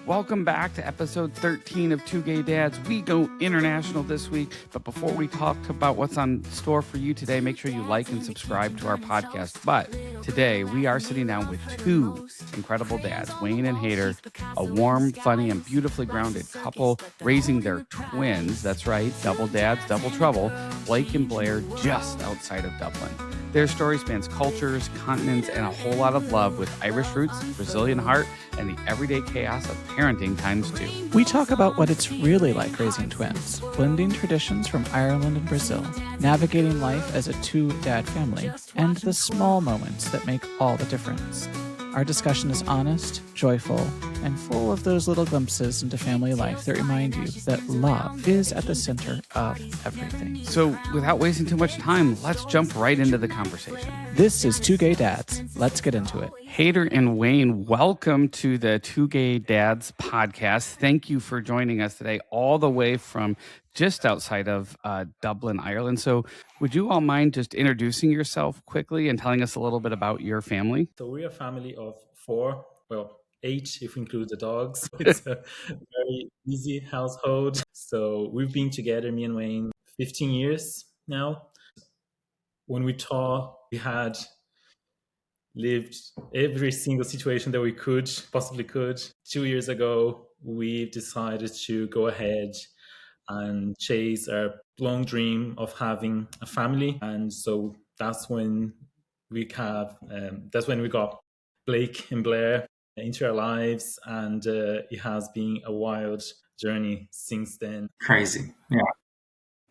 Welcome back to episode 13 of Two Gay Dads. We go international this week, but before we talk about what's on store for you today, make sure you like and subscribe to our podcast. But today we are sitting down with two incredible dads, Wayne and Hader, a warm, funny, and beautifully grounded couple raising their twins. That's right, double dads, double trouble, Blake and Blair, just outside of Dublin. Their story spans cultures, continents, and a whole lot of love with Irish roots, Brazilian heart, and the everyday chaos of parenting times two. We talk about what it's really like raising twins, blending traditions from Ireland and Brazil, navigating life as a two-dad family, and the small moments that make all the difference. Our discussion is honest, joyful, and full of those little glimpses into family life that remind you that love is at the center of everything. So, without wasting too much time, let's jump right into the conversation. This is Two Gay Dads. Let's get into it. Hader and Wayne, welcome to the Two Gay Dads podcast. Thank you for joining us today, all the way from just outside of Dublin, Ireland. So would you all mind just introducing yourself quickly and telling us a little bit about your family? So we're a family of 4, well, 8 if we include the dogs. It's a very easy household. So we've been together, me and Wayne, 15 years now. When we talk, we had lived every single situation that we possibly could. 2 years ago, we decided to go ahead and chase our long dream of having a family. And so that's when we got Blake and Blair into our lives. And it has been a wild journey since then. Crazy. Yeah.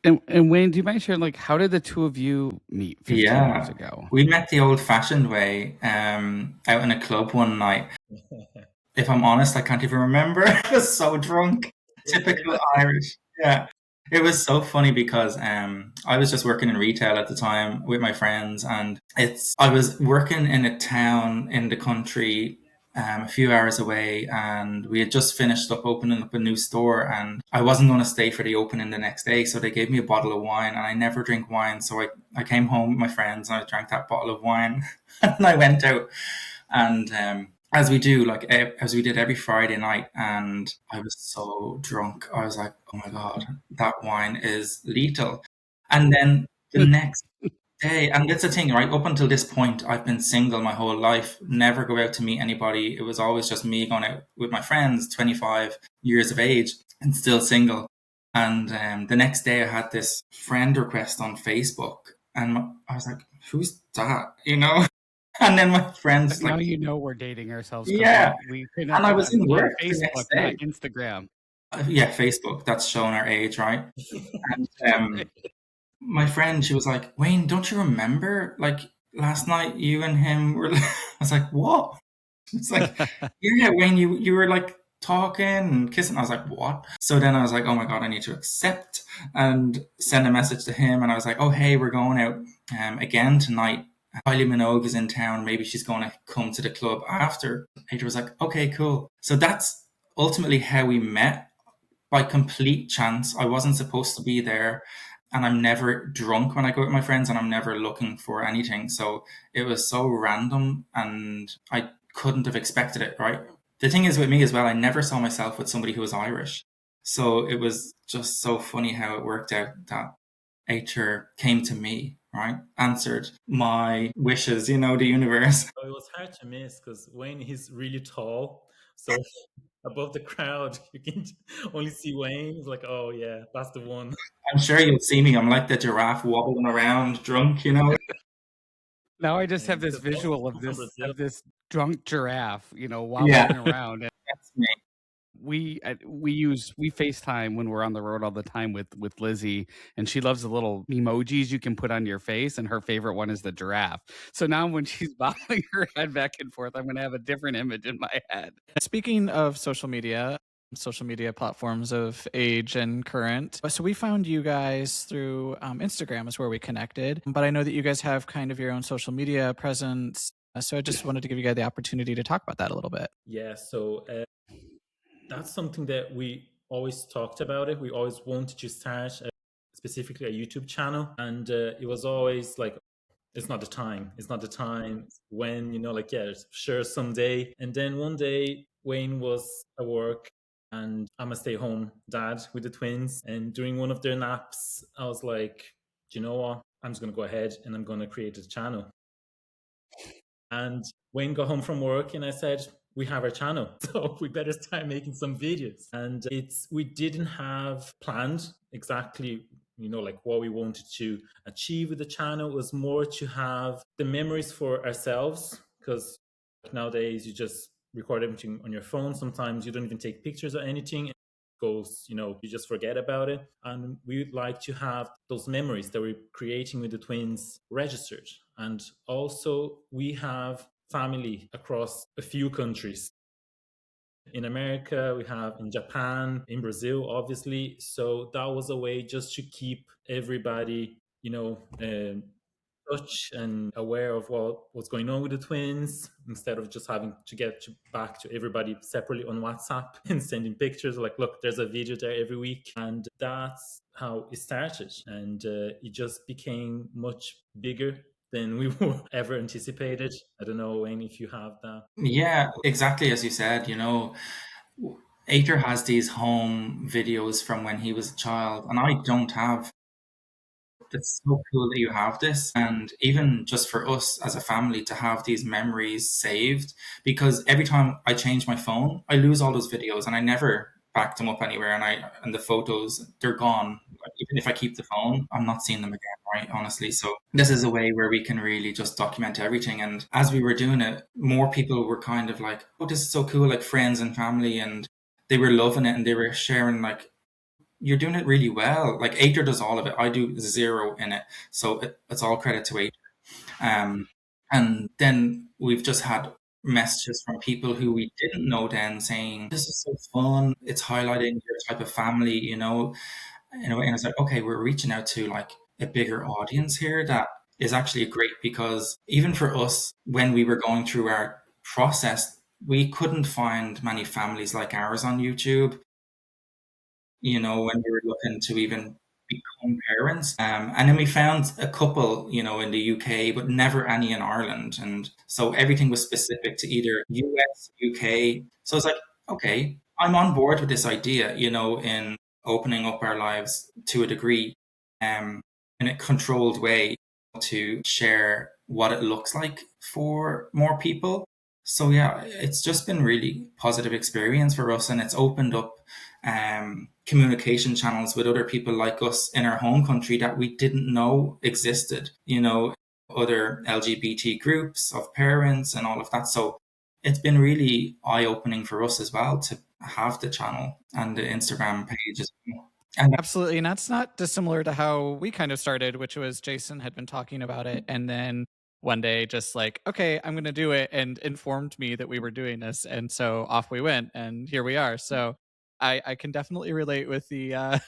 And Wayne, do you mind sharing, how did the two of you meet 15 years ago? We met the old-fashioned way out in a club one night. If I'm honest, I can't even remember. I was so drunk. Typical Irish. Yeah. It was so funny because I was just working in retail at the time with my friends, and I was working in a town in the country a few hours away, and we had just finished up opening up a new store, and I wasn't going to stay for the opening the next day, so they gave me a bottle of wine, and I never drink wine, so I came home with my friends and I drank that bottle of wine and I went out, and as we do, as we did every Friday night, and I was so drunk. I was like, oh my God, that wine is lethal. And then the next day, and that's the thing, right? Up until this point, I've been single my whole life, never go out to meet anybody. It was always just me going out with my friends, 25 years of age and still single. And the next day I had this friend request on Facebook, and I was like, who's that? And then my friends now we're dating ourselves. Yeah. And I was in work Facebook, the not Instagram. Yeah, Facebook. That's showing our age, right? And my friend, she was like, Wayne, don't you remember? Last night you and him were. I was like, what? It's like, yeah, Wayne, you were talking and kissing. I was like, what? So then I was like, oh my God, I need to accept and send a message to him. And I was like, oh hey, we're going out again tonight. Kylie Minogue is in town. Maybe she's going to come to the club after. Hader was like, okay, cool. So that's ultimately how we met, by complete chance. I wasn't supposed to be there, and I'm never drunk when I go with my friends, and I'm never looking for anything. So it was so random, and I couldn't have expected it, right? The thing is with me as well, I never saw myself with somebody who was Irish. So it was just so funny how it worked out that Hader came to me, right? Answered my wishes, the universe. So it was hard to miss because Wayne is really tall. So above the crowd, you can only see Wayne. It's like, oh yeah, that's the one. I'm sure you'll see me. I'm like the giraffe wobbling around drunk, Now I just have this visual of this drunk giraffe, wobbling around. That's me. We FaceTime when we're on the road all the time with Lizzie, and she loves the little emojis you can put on your face, and her favorite one is the giraffe. So now when she's bobbling her head back and forth, I'm going to have a different image in my head. Speaking of social media platforms of age and current. So we found you guys through Instagram is where we connected, but I know that you guys have kind of your own social media presence. So I just wanted to give you guys the opportunity to talk about that a little bit. Yeah, so that's something that we always talked about it. We always wanted to start specifically a YouTube channel. And it was always like, it's not the time. It's not the time when, yeah, sure, someday. And then one day Wayne was at work and I'm a stay home dad with the twins. And during one of their naps, I was like, do you know what? I'm just going to go ahead and I'm going to create a channel. And Wayne got home from work and I said, we have our channel, so we better start making some videos. And we didn't have planned exactly, like what we wanted to achieve with the channel. It was more to have the memories for ourselves, because nowadays you just record everything on your phone. Sometimes you don't even take pictures or anything. It goes, you just forget about it. And we'd like to have those memories that we're creating with the twins registered. And also we have family across a few countries. In America, we have in Japan, in Brazil, obviously. So that was a way just to keep everybody, touch and aware of what's going on with the twins, instead of just having to get back to everybody separately on WhatsApp and sending pictures like, look, there's a video there every week. And that's how it started. And it just became much bigger than we were ever anticipated. I don't know, Wayne, if you have that. Yeah, exactly as you said, Ater has these home videos from when he was a child, and I don't have. It's so cool that you have this, and even just for us as a family to have these memories saved, because every time I change my phone, I lose all those videos, and I never backed them up anywhere, and the photos, they're gone. Like, even if I keep the phone, I'm not seeing them again, right? Honestly, so this is a way where we can really just document everything. And as we were doing it, more people were kind of like, "Oh, this is so cool!" Like friends and family, and they were loving it, and they were sharing like, you're doing it really well. Like Ater does all of it. I do zero in it. So it's all credit to Ater. And then we've just had messages from people who we didn't know then saying, this is so fun. It's highlighting your type of family, in a way. And it's like, okay, we're reaching out to like a bigger audience here that is actually great, because even for us, when we were going through our process, we couldn't find many families like ours on YouTube, when we were looking to even become parents. And then we found a couple, in the UK, but never any in Ireland. And so everything was specific to either US, UK. So it's like, okay, I'm on board with this idea, in opening up our lives to a degree, in a controlled way, to share what it looks like for more people. So yeah, it's just been really positive experience for us, and it's opened up communication channels with other people like us in our home country that we didn't know existed, other LGBT groups of parents and all of that. So it's been really eye-opening for us as well to have the channel and the Instagram page as well. And Absolutely. And that's not dissimilar to how we kind of started, which was Jason had been talking about it. And then one day just like, okay, I'm going to do it, and informed me that we were doing this. And so off we went, and here we are. So I can definitely relate with the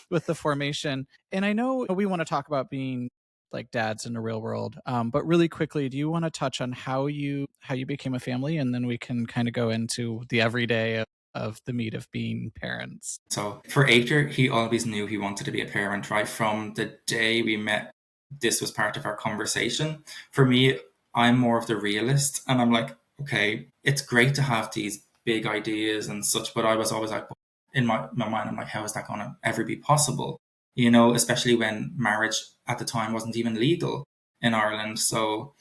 with the formation. And I know we want to talk about being like dads in the real world. But really quickly, do you want to touch on how you became a family, and then we can kind of go into the everyday of the meat of being parents? So for Ater, he always knew he wanted to be a parent, right? From the day we met, this was part of our conversation. For me, I'm more of the realist, and I'm like, okay, it's great to have these big ideas and such, but I was always like, in my mind, I'm like, how is that going to ever be possible? Especially when marriage at the time wasn't even legal in Ireland. So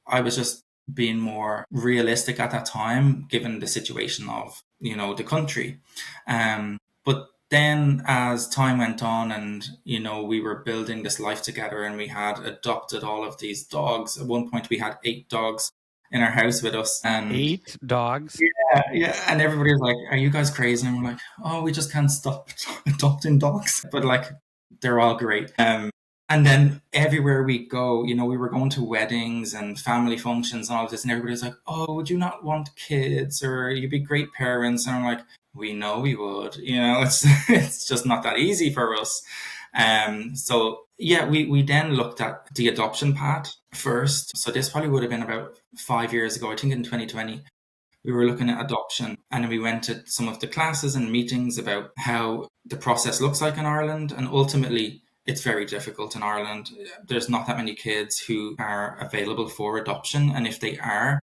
I was just being more realistic at that time, given the situation of, the country. But then as time went on and, we were building this life together, and we had adopted all of these dogs. At one point we had 8 dogs in our house with us. And 8 dogs? yeah. And everybody was like, are you guys crazy? And we're like, oh, we just can't stop adopting dogs. But like, they're all great. And then everywhere we go, we were going to weddings and family functions and all of this, and everybody's like, oh, would you not want kids? Or you'd be great parents. And I'm like, we know we would, it's just not that easy for us. So yeah, we then looked at the adoption path first. So this probably would have been about 5 years ago, I think in 2020. We were looking at adoption, and then we went to some of the classes and meetings about how the process looks like in Ireland. And ultimately, it's very difficult in Ireland. There's not that many kids who are available for adoption. And if they are,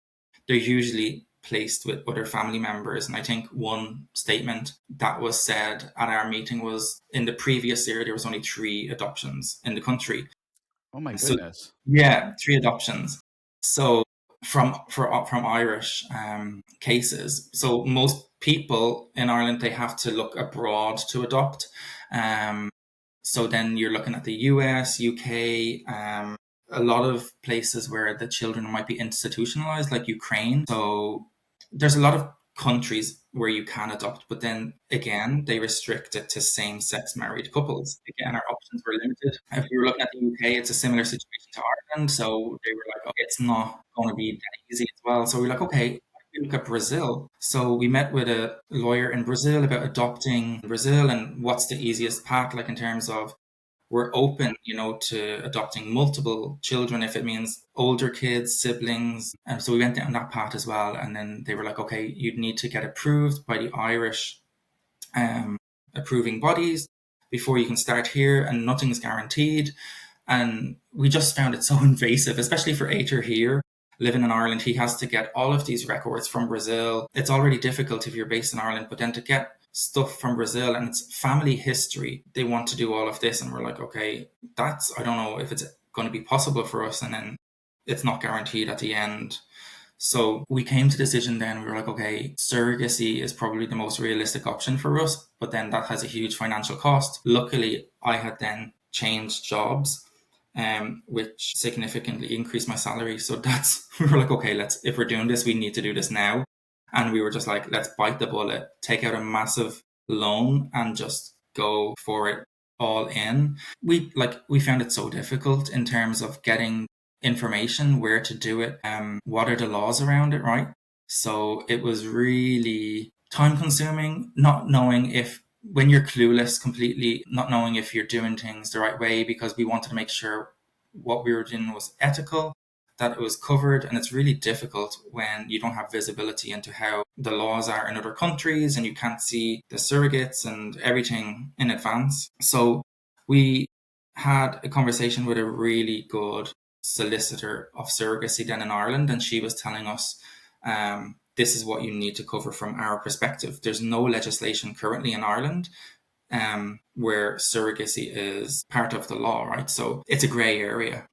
they're usually placed with other family members. And I think one statement that was said at our meeting was, in the previous year, there was only 3 adoptions in the country. Oh my So goodness. yeah, 3 adoptions. So from Irish cases. So most people in Ireland, they have to look abroad to adopt. So then you're looking at the US, UK, a lot of places where the children might be institutionalized, like Ukraine. So there's a lot of countries where you can adopt, but then again, they restrict it to same-sex married couples. Again, our options were limited. If we were looking at the UK, it's a similar situation to Ireland. So they were like, oh, it's not going to be that easy as well. So we're like, okay, we look at Brazil. So we met with a lawyer in Brazil about adopting Brazil and what's the easiest path, like in terms of we're open, to adopting multiple children if it means older kids, siblings. And so we went down that path as well. And then they were like, okay, you'd need to get approved by the Irish approving bodies before you can start here, and nothing's guaranteed. And we just found it so invasive, especially for Ater here. Living in Ireland, he has to get all of these records from Brazil. It's already difficult if you're based in Ireland, but then to get stuff from Brazil, and it's family history, they want to do all of this. And we're like, okay, I don't know if it's going to be possible for us. And then it's not guaranteed at the end. So we came to the decision then, we were like, okay, surrogacy is probably the most realistic option for us, but then that has a huge financial cost. Luckily, I had then changed jobs, which significantly increased my salary. So we were like, okay, if we're doing this, we need to do this now. And we were just like, let's bite the bullet, take out a massive loan and just go for it all in. We found it so difficult in terms of getting information, where to do it, what are the laws around it, right? So it was really time consuming, not knowing when you're clueless completely, not knowing if you're doing things the right way, because we wanted to make sure what we were doing was ethical, that it was covered. And it's really difficult when you don't have visibility into how the laws are in other countries and you can't see the surrogates and everything in advance. So we had a conversation with a really good solicitor of surrogacy then in Ireland, and she was telling us this is what you need to cover from our perspective. There's no legislation currently in Ireland where surrogacy is part of the law, right? So it's a grey area.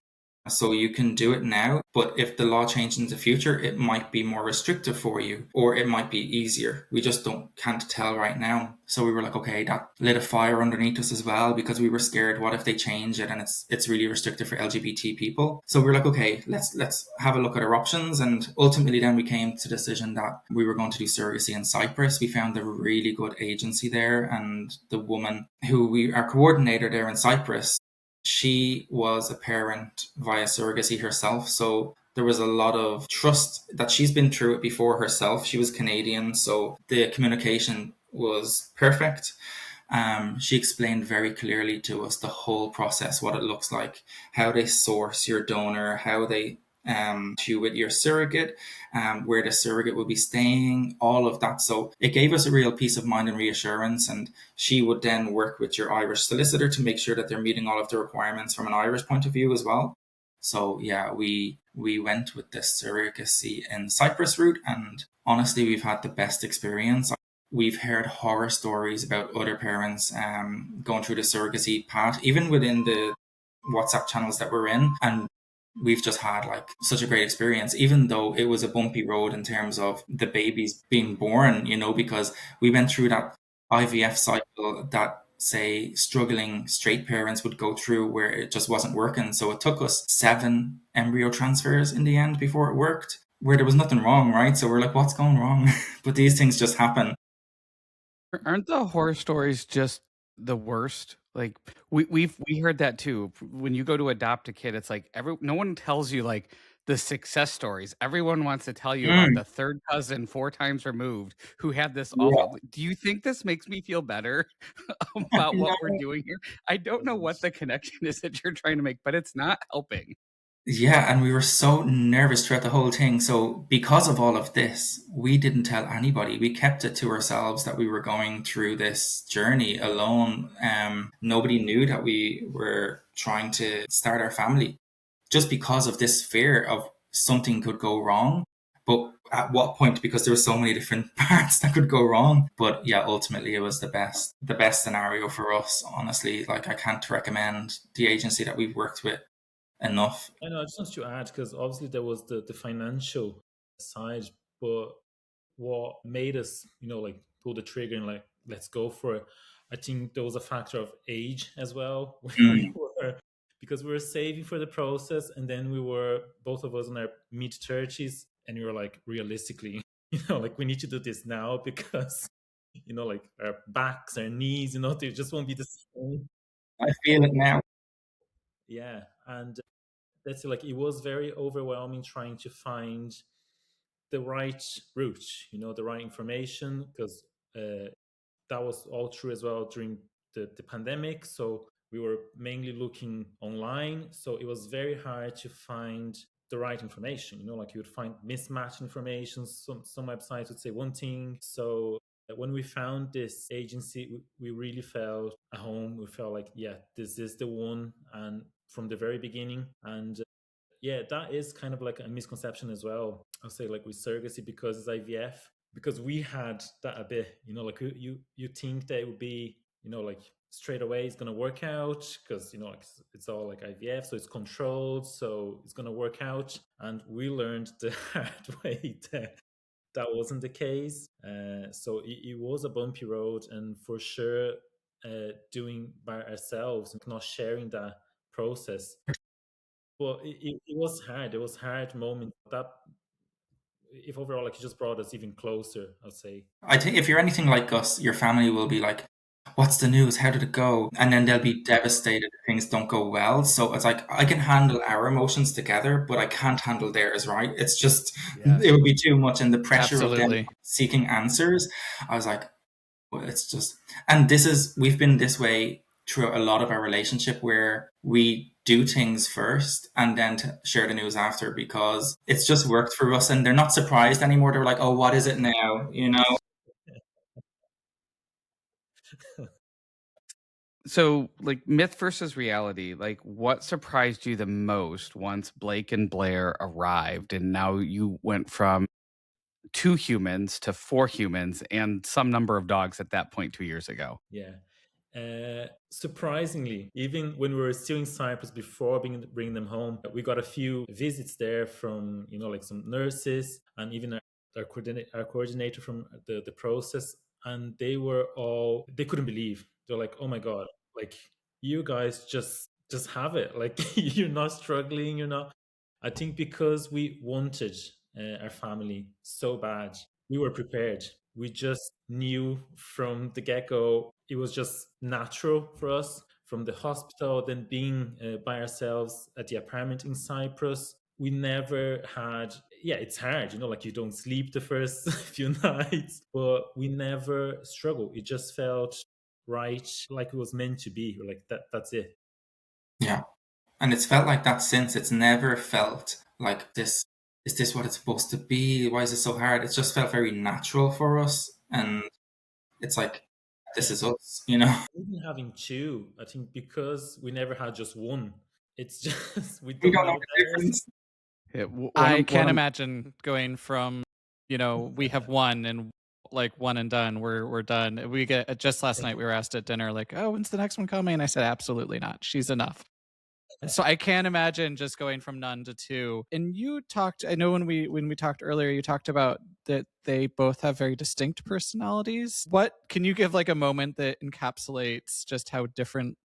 So you can do it now, but if the law changes in the future, it might be more restrictive for you, or it might be easier. We just can't tell right now. So we were like, okay, that lit a fire underneath us as well, because we were scared, what if they change it and it's really restrictive for LGBT people? So we were like, okay, let's have a look at our options. And ultimately then we came to the decision that we were going to do surrogacy in Cyprus. We found a really good agency there, and the woman our coordinator there in Cyprus, she was a parent via surrogacy herself. So there was a lot of trust that she's been through it before herself. She was Canadian, so the communication was perfect. She explained very clearly to us the whole process, what it looks like, how they source your donor, how they you with your surrogate, where the surrogate will be staying, all of that. So it gave us a real peace of mind and reassurance. And she would then work with your Irish solicitor to make sure that they're meeting all of the requirements from an Irish point of view as well. So yeah, we went with the surrogacy in Cyprus route, and honestly, we've had the best experience. We've heard horror stories about other parents going through the surrogacy path, even within the WhatsApp channels that we're in, and we've just had such a great experience, even though it was a bumpy road in terms of the babies being born, because we went through that IVF cycle that, say, struggling straight parents would go through, where it just wasn't working. So it took us 7 embryo transfers in the end before it worked, where there was nothing wrong, right? So we're like, what's going wrong? But these things just happen. Aren't the horror stories just the worst? Like we heard that too. When you go to adopt a kid, it's like no one tells you the success stories. Everyone wants to tell you about the third cousin 4 times removed who had this awful. Do you think this makes me feel better about what we're doing here? I don't know what the connection is that you're trying to make, but it's not helping. Yeah, and we were so nervous throughout the whole thing. So because of all of this, we didn't tell anybody. We kept it to ourselves that we were going through this journey alone. Nobody knew that we were trying to start our family, just because of this fear of something could go wrong. but at what point, because there were so many different parts that could go wrong. But yeah, ultimately it was the best scenario for us, honestly. Like, I can't recommend the agency that we've worked with enough. I know, I just want to add, because obviously there was the financial side, but what made us, like pull the trigger and like, let's go for it. I think there was a factor of age as well. Mm. Because we were saving for the process, and then we were both of us in our mid 30s, and we were like, realistically, like we need to do this now because, like our backs, our knees, they just won't be the same. I feel it now. Yeah, and that's like it was very overwhelming trying to find the right route, the right information, because that was all true as well during the pandemic. So we were mainly looking online. So it was very hard to find the right information. Like you would find mismatched information. Some websites would say one thing. So when we found this agency, we really felt at home. We felt like, yeah, this is the one. And from the very beginning. And yeah, that is kind of like a misconception as well. I'll say like with surrogacy, because it's IVF, because we had that a bit, like you think that it would be, like straight away it's going to work out because, like it's all like IVF, so it's controlled, so it's going to work out. And we learned the hard way that wasn't the case. So it was a bumpy road, and for sure, doing by ourselves and not sharing that process. Well, it was hard. It was hard moment. That if overall, like, it just brought us even closer, I'd say. I think if you're anything like us, your family will be like, what's the news? How did it go? And then they'll be devastated if things don't go well. So it's like, I can handle our emotions together, but I can't handle theirs, right? It's just, it would be too much. And the pressure of them seeking answers, I was like, well, it's just, and we've been this way throughout a lot of our relationship, where we do things first and then to share the news after, because it's just worked for us, and they're not surprised anymore. They're like, oh, what is it now? So, like, myth versus reality, like, what surprised you the most once Blake and Blair arrived and now you went from 2 humans to 4 humans and some number of dogs at that point 2 years ago? Yeah. Surprisingly, even when we were still in Cyprus before bringing them home, we got a few visits there from, like some nurses and even our coordinator from the process. And they couldn't believe. They're like, oh my God, like you guys just have it. Like you're not struggling, I think because we wanted our family so bad, we were prepared. We just knew from the get-go it was just natural for us. From the hospital, then being by ourselves at the apartment in Cyprus, we never had, yeah, it's hard, like you don't sleep the first few nights, but we never struggled. It just felt right, like it was meant to be, like that's it. Yeah. And it's felt like that since. It's never felt like this. Is this what it's supposed to be? Why is it so hard? It's just felt very natural for us. And it's like, this is us, Even having 2, I think because we never had just one, it's just, we don't know the difference. I can't imagine going from, we have one and like one and done. We're done. We get just last night we were asked at dinner like, oh, when's the next one coming? And I said, absolutely not. She's enough. So I can't imagine just going from none to 2. And you talked, I know when we talked earlier, you talked about that they both have very distinct personalities. What can you give like a moment that encapsulates just how different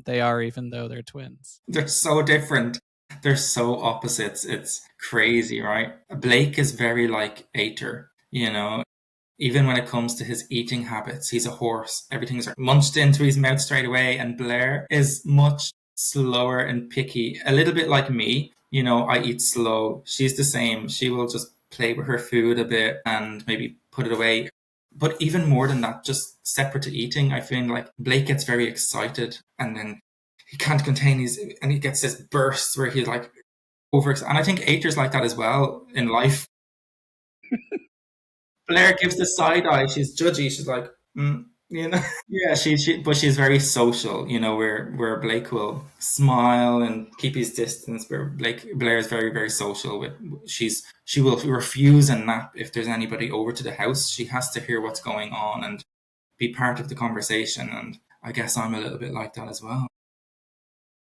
they are, even though they're twins? They're so different. They're so opposites. It's crazy, right? Blake is very like Ater, even when it comes to his eating habits. He's a horse. Everything's munched into his mouth straight away. And Blair is much slower and picky, a little bit like me. I eat slow. She's the same. She will just play with her food a bit and maybe put it away. But even more than that, just separate to eating, I feel like Blake gets very excited and then he can't contain and he gets this burst where he's like and I think Ater's like that as well in life. Blair gives the side eye. She's judgy. She's like, You know, yeah, but she's very social. You know, where Blake will smile and keep his distance. Where Blair is very, very social. She will refuse a nap if there's anybody over to the house. She has to hear what's going on and be part of the conversation. And I guess I'm a little bit like that as well.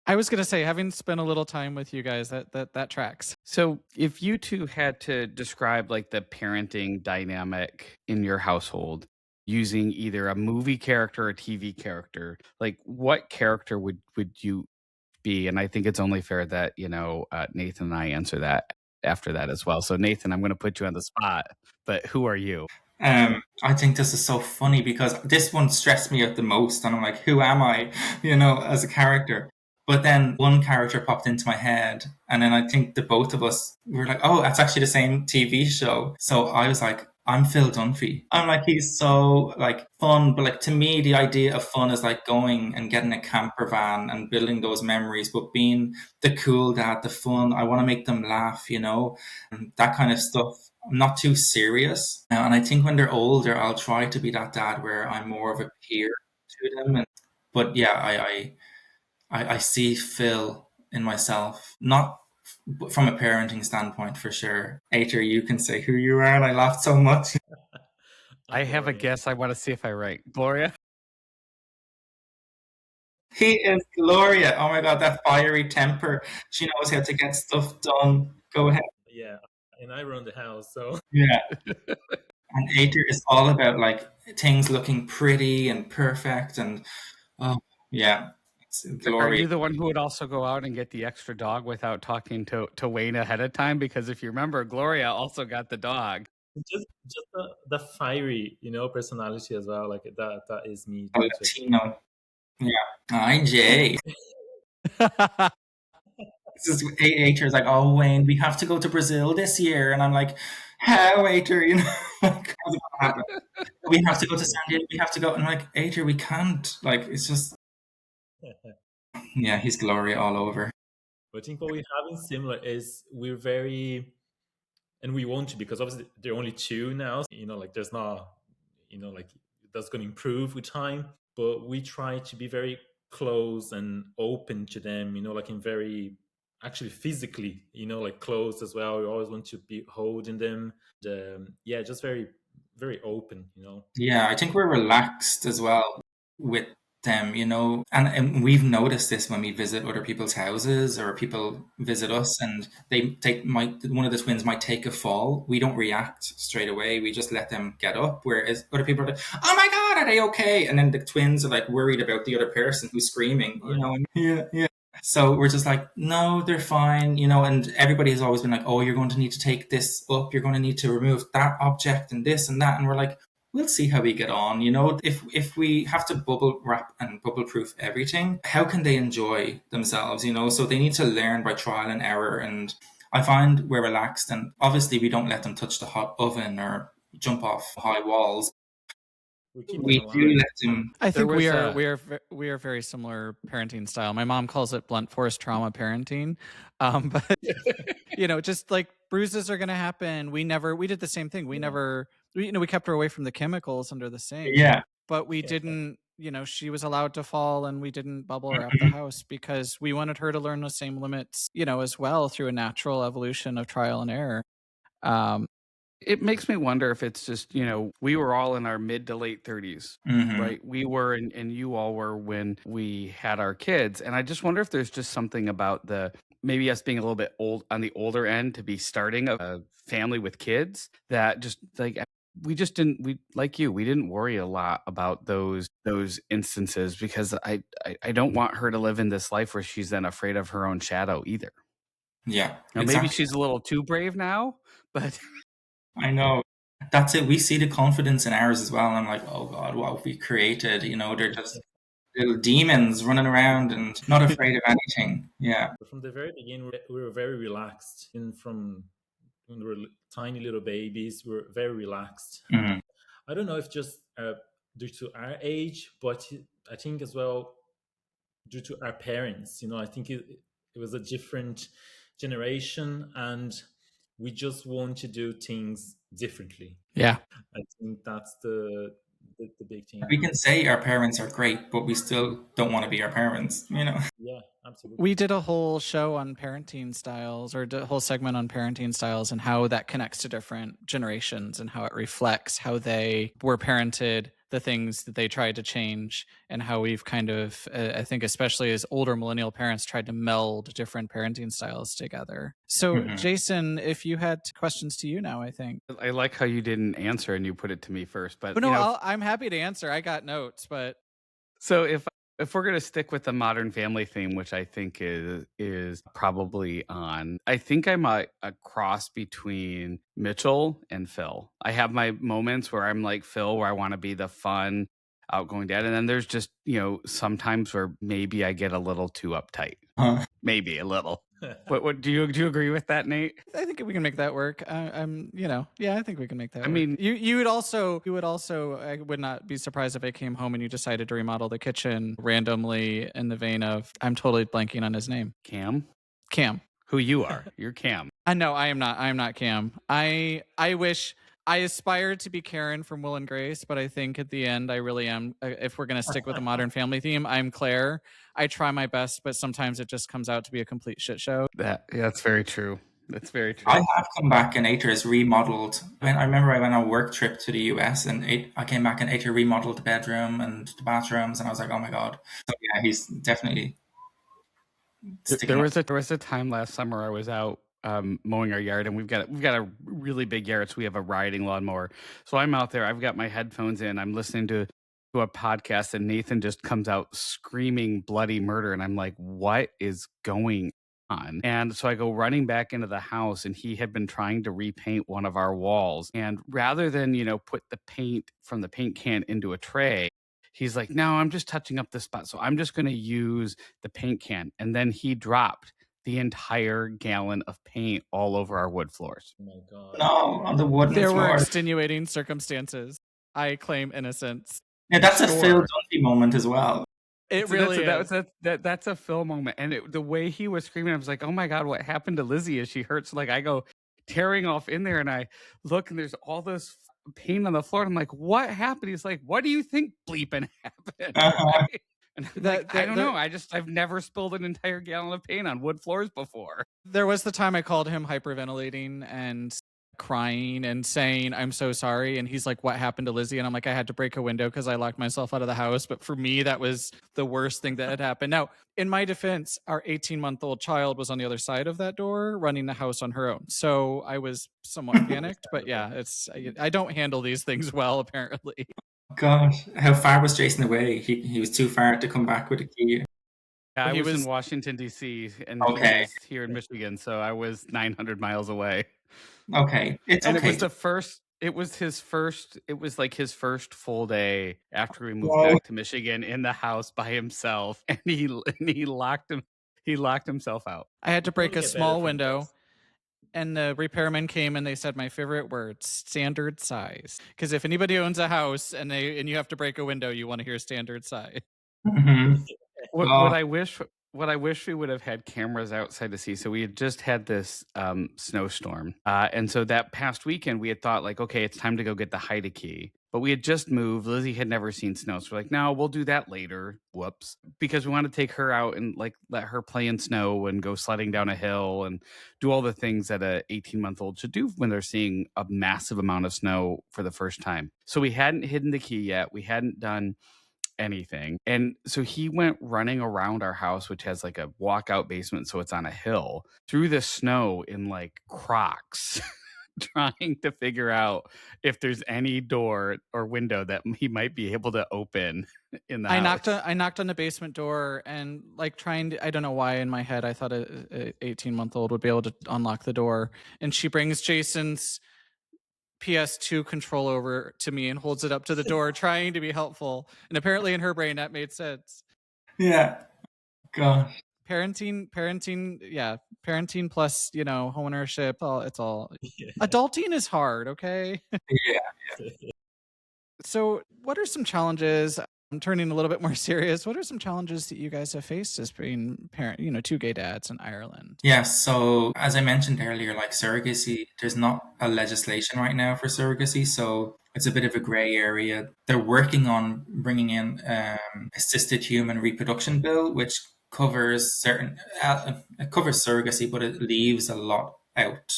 I was gonna say, having spent a little time with you guys, that tracks. So, if you two had to describe like the parenting dynamic in your household using either a movie character or a TV character, like what character would you be? And I think it's only fair that Nathan and I answer that after that as well. So, Nathan, I'm going to put you on the spot, but who are you? I think this is so funny because this one stressed me out the most, and I'm like, who am I, as a character? But then one character popped into my head, and then I think the both of us were like, oh, that's actually the same TV show. So I was like, I'm Phil Dunphy. I'm like, he's so like fun, but like to me, the idea of fun is like going and getting a camper van and building those memories, but being the cool dad, the fun. I want to make them laugh, and that kind of stuff. I'm not too serious. And I think when they're older, I'll try to be that dad where I'm more of a peer to them. But yeah, I see Phil in myself, not from a parenting standpoint for sure. Ater, you can say who you are, and I laughed so much. I have a guess. I want to see if I right. Gloria? He is Gloria. Oh my God, that fiery temper. She knows how to get stuff done. Go ahead. Yeah, and I run the house, so Yeah. And Ater is all about like things looking pretty and perfect, and oh yeah, it's Are Gloria. you the one who would also go out and get the extra dog without talking to Wayne ahead of time? Because if you remember, Gloria also got the dog. just the fiery, personality as well. Like that is me. Just Latino. Yeah. Hi, Jay. This is Ater's like, oh, Wayne, we have to go to Brazil this year. And I'm like, how, Ater? Like, how's it gonna happen? We have to go to San Diego. We have to go. And I'm like, Ater, we can't. Like, it's just, yeah, he's Gloria all over. I think what we have in similar is we're very, and we want to, because obviously there are only two now. Like there's not, like that's going to improve with time. But we try to be very close and open to them. Like in very actually physically, like close as well. We always want to be holding them. Yeah, just very very open. Yeah, I think we're relaxed as well with them, and we've noticed this when we visit other people's houses or people visit us and one of the twins might take a fall. We don't react straight away. We just let them get up. Whereas other people are like, oh my God, are they okay? And then the twins are like worried about the other person who's screaming, Yeah, yeah. So we're just like, no, they're fine, and everybody has always been like, oh, you're going to need to take this up. You're going to need to remove that object and this and that. And we're like, we'll see how we get on. If we have to bubble wrap and bubble proof everything, how can they enjoy themselves? So they need to learn by trial and error. And I find we're relaxed, and obviously we don't let them touch the hot oven or jump off high walls. We do let them. I think we are very similar parenting style. My mom calls it blunt force trauma parenting, but just like bruises are going to happen. We did the same thing. We never, we kept her away from the chemicals under the sink. Yeah, but we didn't. She was allowed to fall, and we didn't bubble wrap the house because we wanted her to learn the same limits, as well through a natural evolution of trial and error. It makes me wonder if it's just, we were all in our mid to late 30s, right? We were, and you all were when we had our kids. And I just wonder if there's just something about maybe us being a little bit old on the older end to be starting a family with kids that just like, we didn't worry a lot about those instances because I don't want her to live in this life where she's then afraid of her own shadow either. Yeah. Now, maybe she's a little too brave now, but I know. That's it. We see the confidence in ours as well. And I'm like, oh God, what have we created? They're just little demons running around and not afraid of anything. Yeah. From the very beginning, we were very relaxed. And from when we were tiny little babies, we were very relaxed. Mm-hmm. I don't know if just due to our age, but I think as well due to our parents. I think it was a different generation, and we just want to do things differently. Yeah, I think that's the the big thing. We can say our parents are great, but we still don't want to be our parents, you know? Yeah, absolutely. We did a whole show on parenting styles, or a whole segment on parenting styles and how that connects to different generations and how it reflects how they were parented, the things that they tried to change, and how we've kind of, I think, especially as older millennial parents, tried to meld different parenting styles together. So, Mhm. Jason, if you had questions to you now, I think. I like how you didn't answer and you put it to me first. But But no, you know, I'm happy to answer. I got notes, but so if we're gonna stick with the Modern Family theme, which I think is probably on, I think I'm a cross between Mitchell and Phil. I have my moments where I'm like Phil, where I want to be the fun, outgoing dad, and then there's just sometimes where maybe I get a little too uptight, Huh. maybe a little. What do you agree with that, Nate? I think we can make that work. Yeah, I think we can make that I work. mean- you would also, I would not be surprised if I came home and you decided to remodel the kitchen randomly in the vein of, I'm totally blanking on his name. Cam, Cam. who you are? You're Cam. No, I am not. I am not Cam. I wish I aspired to be Karen from Will and Grace, but I think at the end I really am. If we're gonna stick with the Modern Family theme, I'm Claire. I try my best, but sometimes it just comes out to be a complete shit show. That's very true. That's very true. I have come back and Ater is remodeled. I remember I went on a work trip to the US and I came back and Ater remodeled the bedroom and the bathrooms, and I was like, oh my God. So yeah, he's definitely sticking There up. was a time last summer I was out mowing our yard, and we've got a really big yard, so we have a riding lawnmower. So I'm out there, I've got my headphones in, I'm listening to a podcast, and Nathan just comes out screaming bloody murder, and I'm like, what is going on? And so I go running back into the house, and he had been trying to repaint one of our walls, and rather than put the paint from the paint can into a tray, he's like, no, I'm just touching up this spot, so I'm just going to use the paint can. And then he dropped the entire gallon of paint all over our wood floors. Oh my God. No, on the wooden There were floor. extenuating circumstances. I claim innocence. Yeah, that's a Sure. Phil Dunphy moment as well. It So really that's, is. that's a Phil moment. And the way he was screaming, I was like, oh my God, what happened to Lizzie? Is she hurt? So like I go tearing off in there, and I look, and there's all this paint on the floor. And I'm like, what happened? He's like, what do you think bleeping happened? Uh-huh. And I'm like, I don't know. I've never spilled an entire gallon of paint on wood floors before. There was the time I called him hyperventilating and crying and saying, I'm so sorry. And he's like, what happened to Lizzie? And I'm like, I had to break a window because I locked myself out of the house. But for me, that was the worst thing that had happened. Now, in my defense, our 18-month-old child was on the other side of that door running the house on her own. So I was somewhat panicked. But yeah, I don't handle these things well, apparently. Gosh, how far was Jason away? He was too far to come back with a key. Yeah, I He was was- in Washington, D.C., and Okay. he was here in Michigan, so I was 900 miles away. Okay, it's And okay. it was like his first full day after we moved Whoa. back to Michigan in the house by himself, and he locked himself out. I had to break Probably a get better small from window. this. And the repairman came and they said my favorite word, standard size. Because if anybody owns a house and you have to break a window, you want to hear standard size. Mhm. What Oh. I wish we would have had cameras outside to see. So we had just had this snowstorm, and so that past weekend we had thought like, okay, it's time to go get the hide key. But we had just moved. Lizzie had never seen snow, so we're like, no, we'll do that later. Whoops, because we want to take her out and like let her play in snow and go sledding down a hill and do all the things that a 18-month-old should do when they're seeing a massive amount of snow for the first time. So we hadn't hidden the key yet. We hadn't done anything. And so he went running around our house, which has like a walkout basement, so it's on a hill, through the snow in like Crocs, trying to figure out if there's any door or window that he might be able to open in the house. I knocked on the basement door and like trying to, I don't know why in my head I thought a 18-month-old would be able to unlock the door. And she brings Jason's PS2 control over to me and holds it up to the door, trying to be helpful. And apparently in her brain that made sense. Yeah. Gosh. Parenting plus, homeownership, it's all Yeah. adulting is hard, okay? Yeah. So what are some challenges I'm turning a little bit more serious. What are some challenges that you guys have faced as being two gay dads in Ireland? Yeah, so as I mentioned earlier, like surrogacy, there's not a legislation right now for surrogacy, so it's a bit of a gray area. They're working on bringing in assisted human reproduction bill, which covers it covers surrogacy, but it leaves a lot out.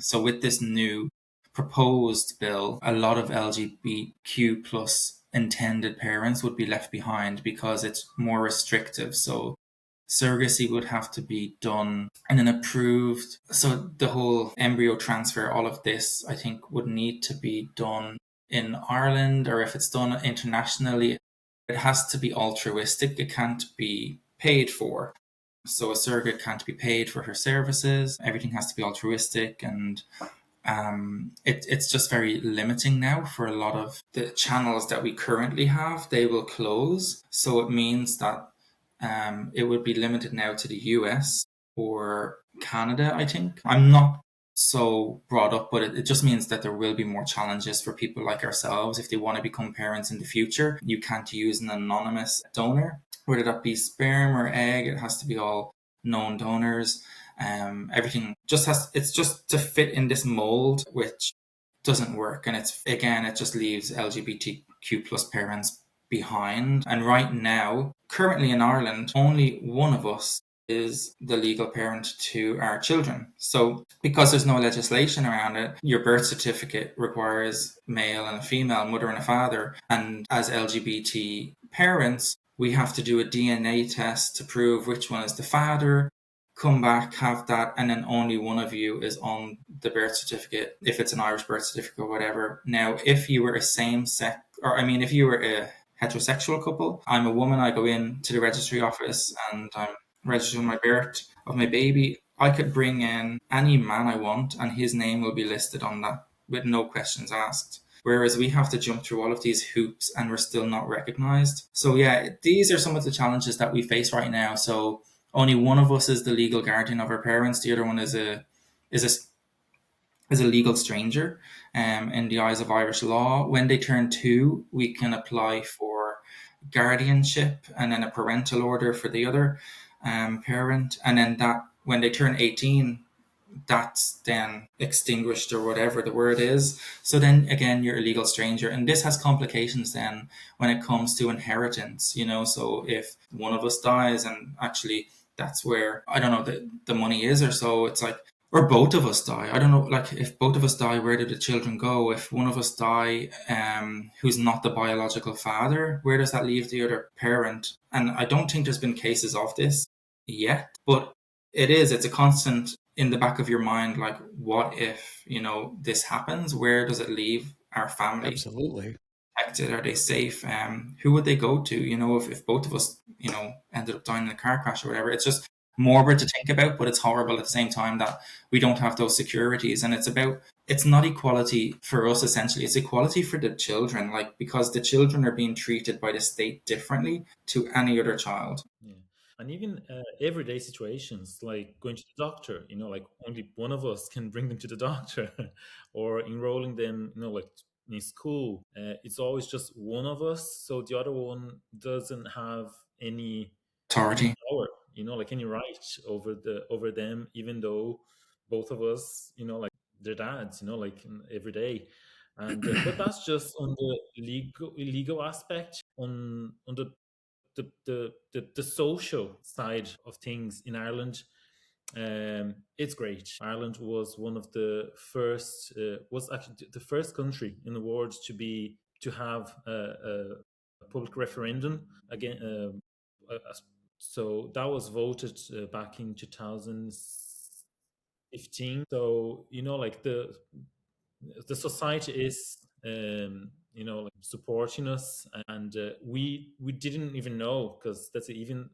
So with this new proposed bill, a lot of LGBTQ plus intended parents would be left behind because it's more restrictive. So surrogacy would have to be done in an approved, so the whole embryo transfer, all of this, I think, would need to be done in Ireland, or if it's done internationally, it has to be altruistic. It can't be paid for. So a surrogate can't be paid for her services. Everything has to be altruistic, and it's just very limiting now for a lot of the channels that we currently have. They will close. So it means that it would be limited now to the US or Canada, I think. I'm not so brought up, but it just means that there will be more challenges for people like ourselves if they want to become parents in the future. You can't use an anonymous donor, whether that be sperm or egg. It has to be all known donors. Everything it's just to fit in this mold, which doesn't work. And it just leaves LGBTQ plus parents behind. And right now, currently in Ireland, only one of us is the legal parent to our children. So because there's no legislation around it, your birth certificate requires male and a female, mother and a father. And as LGBT parents, we have to do a DNA test to prove which one is the father, come back, have that, and then only one of you is on the birth certificate, if it's an Irish birth certificate or whatever. Now, if you were a same sex, if you were a heterosexual couple, I'm a woman, I go in to the registry office and I'm registering my birth of my baby. I could bring in any man I want and his name will be listed on that with no questions asked. Whereas we have to jump through all of these hoops and we're still not recognized. So yeah, these are some of the challenges that we face right now. So only one of us is the legal guardian of our parents. The other one is a legal stranger in the eyes of Irish law. When they turn 2, we can apply for guardianship and then a parental order for the other parent. And then that when they turn 18, that's then extinguished or whatever the word is. So then again, you're a legal stranger. And this has complications then when it comes to inheritance, so if one of us dies and actually that's where, I don't know, the money is or so, it's like, or both of us die. I don't know, like if both of us die, where do the children go? If one of us die, who's not the biological father, where does that leave the other parent? And I don't think there's been cases of this yet, but it's a constant in the back of your mind, like, what if, this happens? Where does it leave our family? Absolutely. Protected? Are they safe? Who would they go to? If both of us, ended up dying in a car crash or whatever. It's just morbid to think about, but it's horrible at the same time that we don't have those securities. And it's not equality for us, essentially. It's equality for the children, because the children are being treated by the state differently to any other child. Yeah. And even everyday situations like going to the doctor, like only one of us can bring them to the doctor, or enrolling them, like in school. It's always just one of us, so the other one doesn't have any Authority. power, like any right over them, even though both of us, like their dads, like every day. And but that's just on the legal aspect. On the social side of things in Ireland, it's great. Ireland was one of the first, was actually the first country in the world to have a public referendum again. So that was voted back in 2015. So like the society is like supporting us, and we didn't even know, because that's even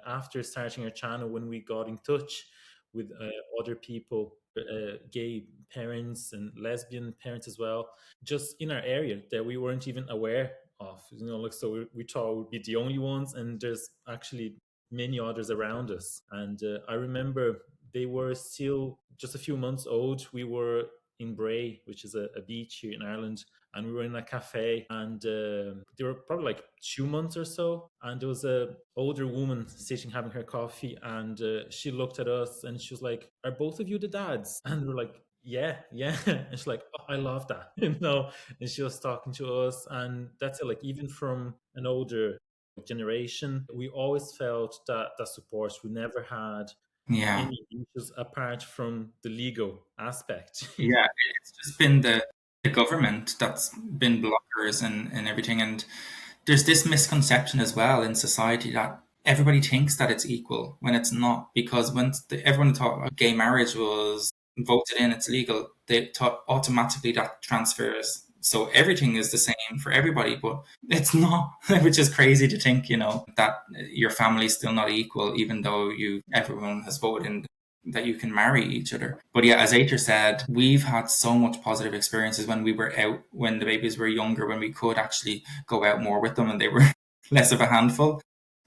after starting our channel, when we got in touch with other people, gay parents and lesbian parents as well, just in our area, that we weren't even aware of, like, so we thought we'd be the only ones, and there's actually many others around us. And I remember they were still just a few months old. We were in Bray, which is a beach here in Ireland. And we were in a cafe, and they were probably like 2 months or so. And there was a older woman sitting having her coffee, and she looked at us and she was like, "Are both of you the dads?" And we're like, "Yeah, yeah." And she's like, "Oh, I love that," And she was talking to us, and that's it. Like, even from an older generation, we always felt that support. We never had Yeah. any issues apart from the legal aspect. Yeah, it's just been the government that's been blockers and everything. And there's this misconception as well in society that everybody thinks that it's equal when it's not, because everyone thought gay marriage was voted in, it's legal, they thought automatically that transfers. So everything is the same for everybody, but it's not, which is crazy to think, that your family's still not equal, even though everyone has voted in that you can marry each other. But yeah, as Ater said, we've had so much positive experiences when we were out, when the babies were younger, when we could actually go out more with them and they were less of a handful.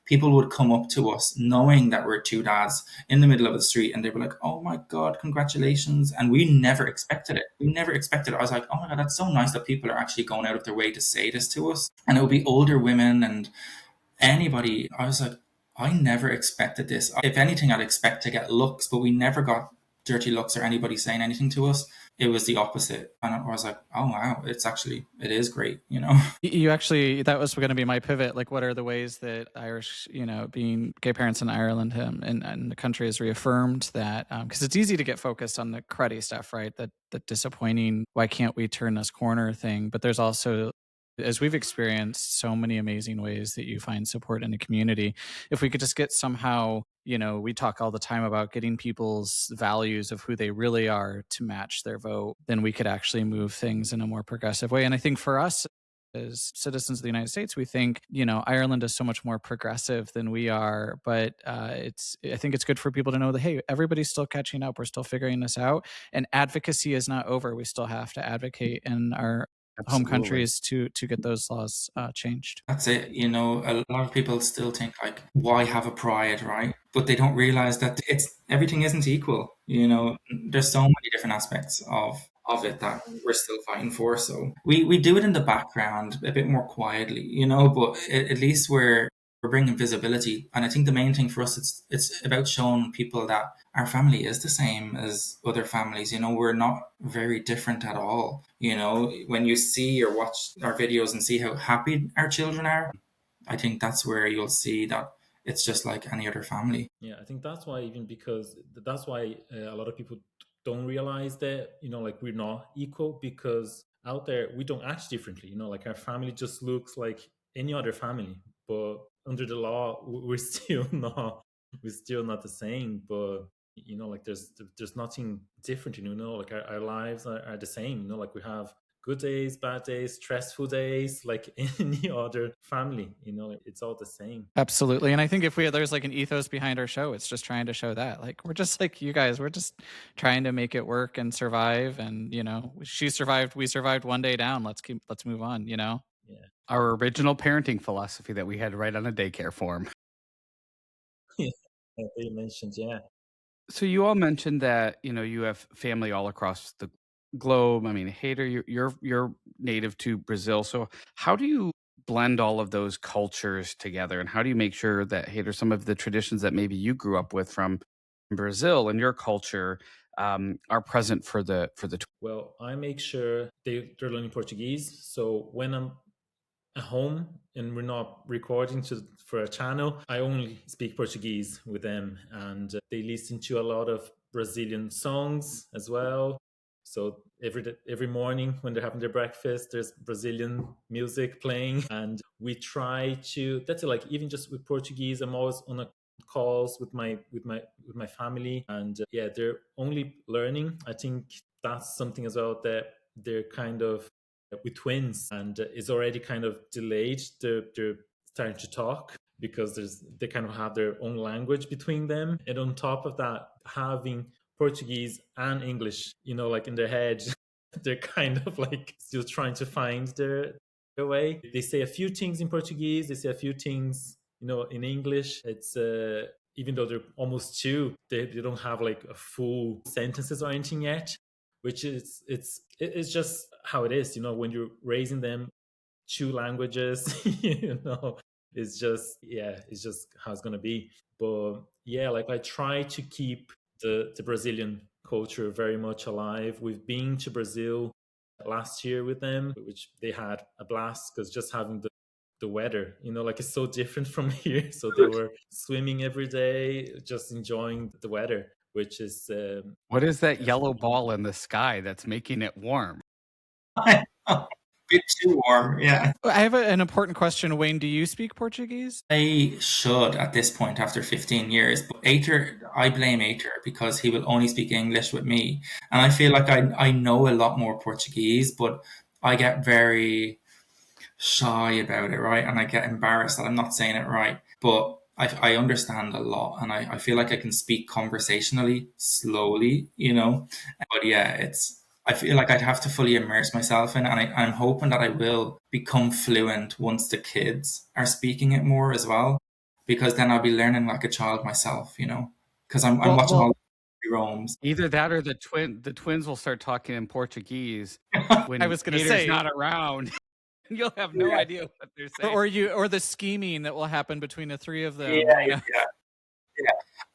People would come up to us knowing that we're two dads in the middle of the street, and they were like, "Oh my God, congratulations." And we never expected it. We never expected it. I was like, "Oh my God, that's so nice that people are actually going out of their way to say this to us." And it would be older women and anybody. I was like, I never expected this. If anything, I'd expect to get looks, but we never got dirty looks or anybody saying anything to us. It was the opposite. And I was like, oh, wow, it is great, You actually, that was going to be my pivot. Like, what are the ways that Irish, being gay parents in Ireland and the country has reaffirmed that? Because it's easy to get focused on the cruddy stuff, right? That disappointing, why can't we turn this corner thing? But there's also, as we've experienced, so many amazing ways that you find support in the community. If we could just get somehow, we talk all the time about getting people's values of who they really are to match their vote, then we could actually move things in a more progressive way. And I think for us, as citizens of the United States, we think, Ireland is so much more progressive than we are. But I think it's good for people to know that, hey, everybody's still catching up. We're still figuring this out. And advocacy is not over. We still have to advocate in our home Absolutely. countries to get those laws changed. That's it. A lot of people still think like, why have a pride, right? But they don't realize that everything isn't equal. There's so many different aspects of it that we're still fighting for. So we do it in the background a bit more quietly, but at least we're bringing visibility. And I think the main thing for us, it's about showing people that our family is the same as other families. We're not very different at all. When you see or watch our videos and see how happy our children are, I think that's where you'll see that it's just like any other family. Yeah, I think that's why, that's why a lot of people don't realize that, like, we're not equal, because out there we don't act differently. Like, our family just looks like any other family, but under the law, we're still not the same. But like, there's nothing different. Like, our lives are the same. Like, we have good days, bad days, stressful days, like any other family. Like, it's all the same. Absolutely. And I think there's like an ethos behind our show, it's just trying to show that, like, we're just like you guys, we're just trying to make it work and survive. And she survived, we survived one day down. Let's move on. Yeah. Our original parenting philosophy that we had right on a daycare form. Yeah, you mentioned, yeah. So you all mentioned that you have family all across the globe. I mean, Hader, you're native to Brazil. So how do you blend all of those cultures together, and how do you make sure that, Hader, some of the traditions that maybe you grew up with from Brazil and your culture are present for the Well, I make sure they're learning Portuguese. So when I'm at home and we're not recording for a channel, I only speak Portuguese with them, and they listen to a lot of Brazilian songs as well. So every morning when they're having their breakfast, there's Brazilian music playing, and we try to. That's it, like, even just with Portuguese, I'm always on a calls with my family, and yeah, they're only learning. I think that's something as well, that they're kind of with twins, and it's already kind of delayed. They're starting to talk because they kind of have their own language between them, and on top of that, having Portuguese and English, like, in their head, they're kind of like still trying to find their way. They say a few things in Portuguese, they say a few things, in English. It's even though they're almost two, they don't have like a full sentences or anything yet. which is it's just how it is, when you're raising them two languages, it's just how it's gonna be. But yeah, like I try to keep the Brazilian culture very much alive. We've been to Brazil last year with them, which they had a blast because just having the weather, like it's so different from here. So they were swimming every day, just enjoying the weather, which is What is that yellow ball in the sky that's making it warm? A bit too warm, yeah. I have an important question. Wayne, do you speak Portuguese? I should at this point after 15 years, but I blame Ater because he will only speak English with me. And I feel like I know a lot more Portuguese, but I get very shy about it, right? And I get embarrassed that I'm not saying it right. But I understand a lot and I feel like I can speak conversationally slowly, But yeah, I feel like I'd have to fully immerse myself in it. And I'm hoping that I will become fluent once the kids are speaking it more as well, because then I'll be learning like a child myself, because I'm watching all the Rome's. Either that or the twins will start talking in Portuguese when I was gonna Peter's say- not around. You'll have no idea what they're saying. Or the scheming that will happen between the three of them. Yeah.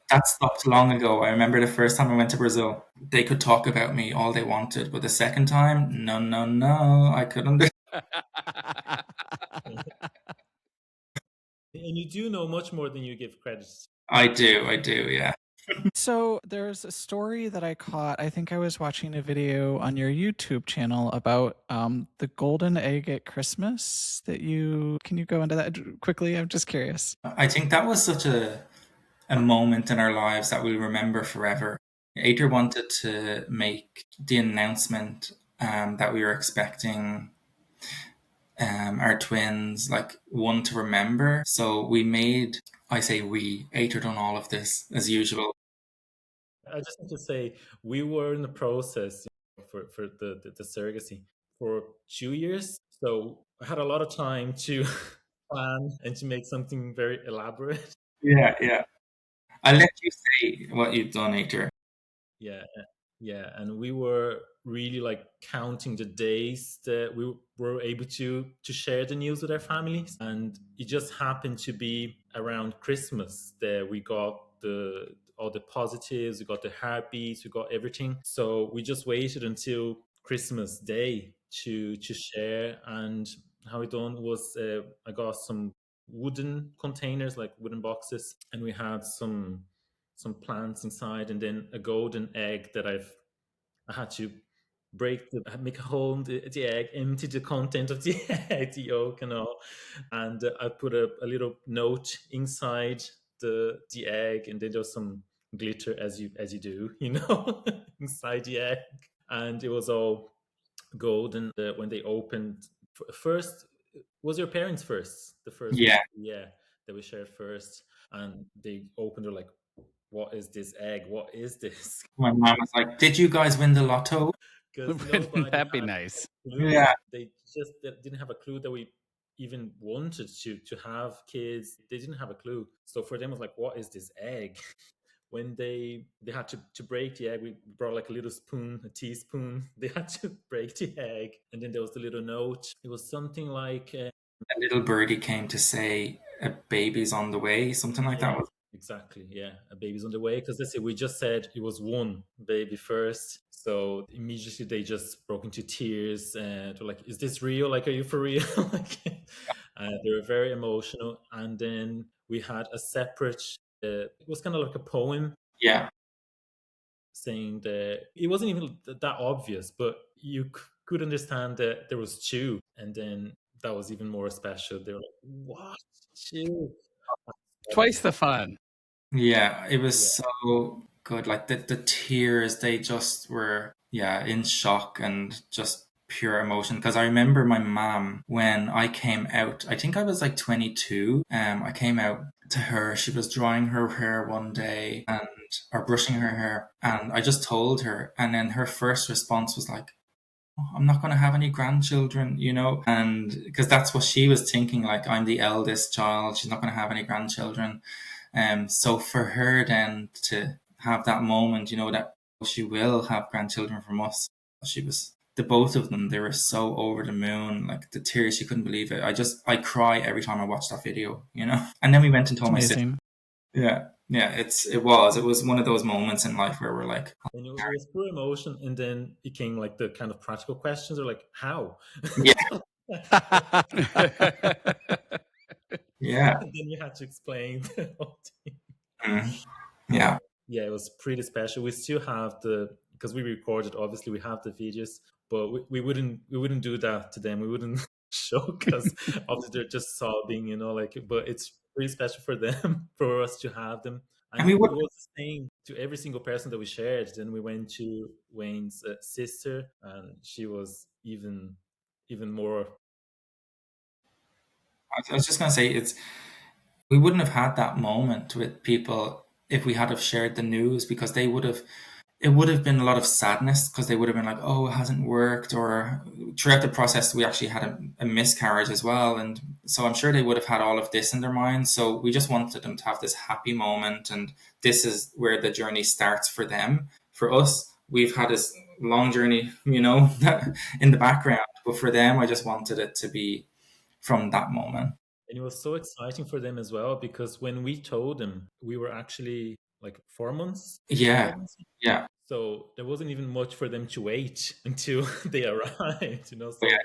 That stopped long ago. I remember the first time I went to Brazil, they could talk about me all they wanted, but the second time, no, I couldn't. and you do know much more than you give credit. I do, yeah. So there's a story that I caught. I think I was watching a video on your YouTube channel about the golden egg at Christmas. Can you go into that quickly? I'm just curious. I think that was such a moment in our lives that we'll remember forever. Ater wanted to make the announcement that we were expecting our twins, like one to remember. So we made, I say we, Ater done all of this as usual. I just want to say we were in the process for the surrogacy for 2 years. So I had a lot of time to plan and to make something very elaborate. Yeah. I'll let you say what you've done, Ater. Yeah, and we were really like counting the days that we were able to share the news with our families, and it just happened to be around Christmas that we got all the positives, we got the heartbeats, we got everything. So we just waited until Christmas Day to share. And how it done was I got some wooden containers, like wooden boxes, and we had some plants inside, and then a golden egg that I had to make a hole in the egg, empty the content of the egg, the yolk and all, and I put a little note inside the egg, and then there's some glitter as you do, inside the egg, and it was all golden. When they opened first, was your parents first? The first, yeah, that we shared first, and they opened it like, what is this egg? What is this? My mom was like, "Did you guys win the lotto?" Wouldn't that be nice? Yeah. They just didn't have a clue that we even wanted to have kids. They didn't have a clue. So for them, it was like, what is this egg? When they had to break the egg, we brought like a little spoon, a teaspoon. They had to break the egg. And then there was the little note. It was something like... a little birdie came to say a baby's on the way, something like that. Exactly, yeah. A baby's on the way. Because let's say we just said it was one baby first. So immediately they just broke into tears and were like, is this real? Like, are you for real? They were very emotional. And then we had a separate, it was kind of like a poem. Yeah. Saying that it wasn't even that obvious, but you could understand that there was two. And then that was even more special. They were like, what? Two? Twice the fun. Yeah, it was so good. Like the tears, they just were, in shock and just pure emotion. Because I remember my mom, when I came out, I think I was like 22. I came out to her. She was drying her hair one day or brushing her hair, and I just told her, and then her first response was like, I'm not going to have any grandchildren, and because that's what she was thinking, like, I'm the eldest child, she's not going to have any grandchildren. So for her then to have that moment, that she will have grandchildren from us, She was the both of them. They were so over the moon, like the tears. She couldn't believe it. I cry every time I watch that video, you know. And then we went and It's told my sister. amazing. Yeah, yeah. It was one of those moments in life where we're like, And it was pure emotion, and then it came like the kind of practical questions are like, how? yeah, yeah, And then you had to explain the whole thing. mm, But yeah. yeah, it was pretty special. We still have because we recorded, obviously we have the videos, but we wouldn't do that to them. We wouldn't show because obviously they're just sobbing, like, but it's pretty special for them, for us to have them. And And we it would, was the same to every single person that we shared. Then we went to Wayne's sister, and she was even more. I was just gonna say we wouldn't have had that moment with people if we had have shared the news because it would have been a lot of sadness because they would have been like, oh, it hasn't worked. Or throughout the process, we actually had a miscarriage as well. And so I'm sure they would have had all of this in their minds. So we just wanted them to have this happy moment. And this is where the journey starts for them. For us, we've had this long journey, in the background. But for them, I just wanted it to be from that moment. And it was so exciting for them as well because when we told them, we were actually like 4 months into Yeah. pregnancy. Yeah. So there wasn't even much for them to wait until they arrived, So Yeah.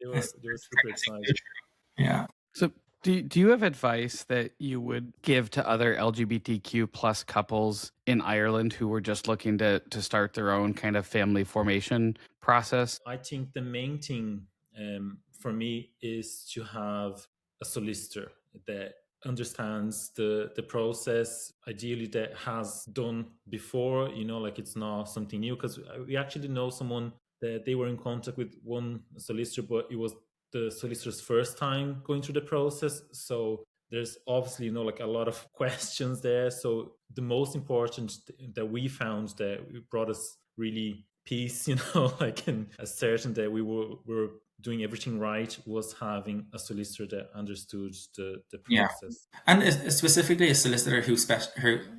they were super excited. Yeah. So, do you have advice that you would give to other LGBTQ plus couples in Ireland who were just looking to start their own kind of family formation process? I think the main thing for me is to have a solicitor that understands the process, ideally that has done before, like it's not something new. Because we actually know someone that they were in contact with one solicitor, but it was the solicitor's first time going through the process. So there's obviously, like a lot of questions there. So the most important that we found that brought us really peace, like in a certain that we were doing everything right was having a solicitor that understood the Yeah. process. And specifically a solicitor who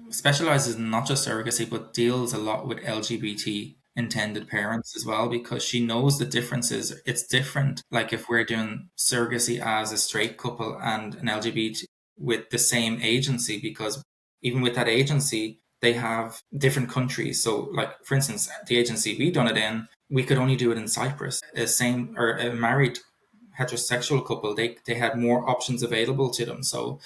specializes in not just surrogacy, but deals a lot with LGBT intended parents as well, because she knows the differences. It's different. Like if we're doing surrogacy as a straight couple and an LGBT with the same agency, because even with that agency, they have different countries. So like, for instance, the agency we done it in, we could only do it in Cyprus. A married heterosexual couple, they had more options available to them. So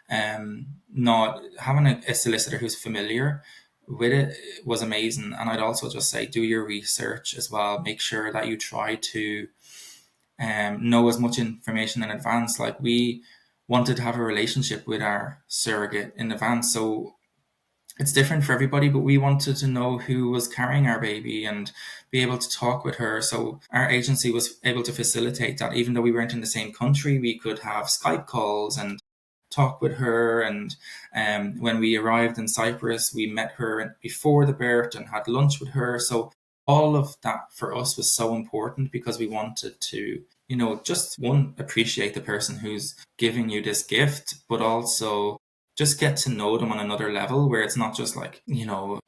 not having a solicitor who's familiar with it was amazing. And I'd also just say do your research as well. Make sure that you try to know as much information in advance. Like we wanted to have a relationship with our surrogate in advance, so it's different for everybody, but we wanted to know who was carrying our baby and be able to talk with her. So our agency was able to facilitate that. Even though we weren't in the same country, we could have Skype calls and talk with her. And when we arrived in Cyprus, we met her before the birth and had lunch with her. So all of that for us was so important because we wanted to, just one, appreciate the person who's giving you this gift, but also just get to know them on another level where it's not just like,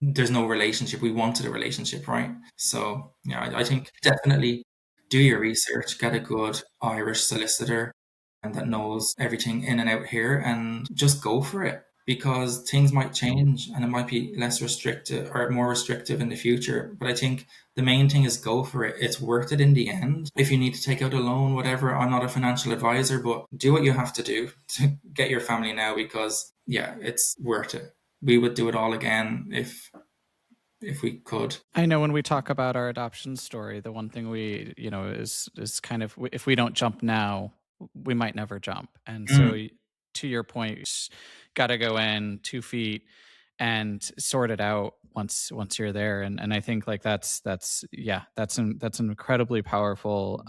there's no relationship. We wanted a relationship, right? So, yeah, I think definitely do your research, get a good Irish solicitor and that knows everything in and out here and just go for it because things might change and it might be less restrictive or more restrictive in the future. But I think the main thing is go for it. It's worth it in the end. If you need to take out a loan, whatever, I'm not a financial advisor, but do what you have to do to get your family now because yeah, it's worth it. We would do it all again if we could. I know when we talk about our adoption story, the one thing we, is kind of if we don't jump now, we might never jump. And so to your point, got to go in 2 feet and sort it out once you're there. And I think like that's an incredibly powerful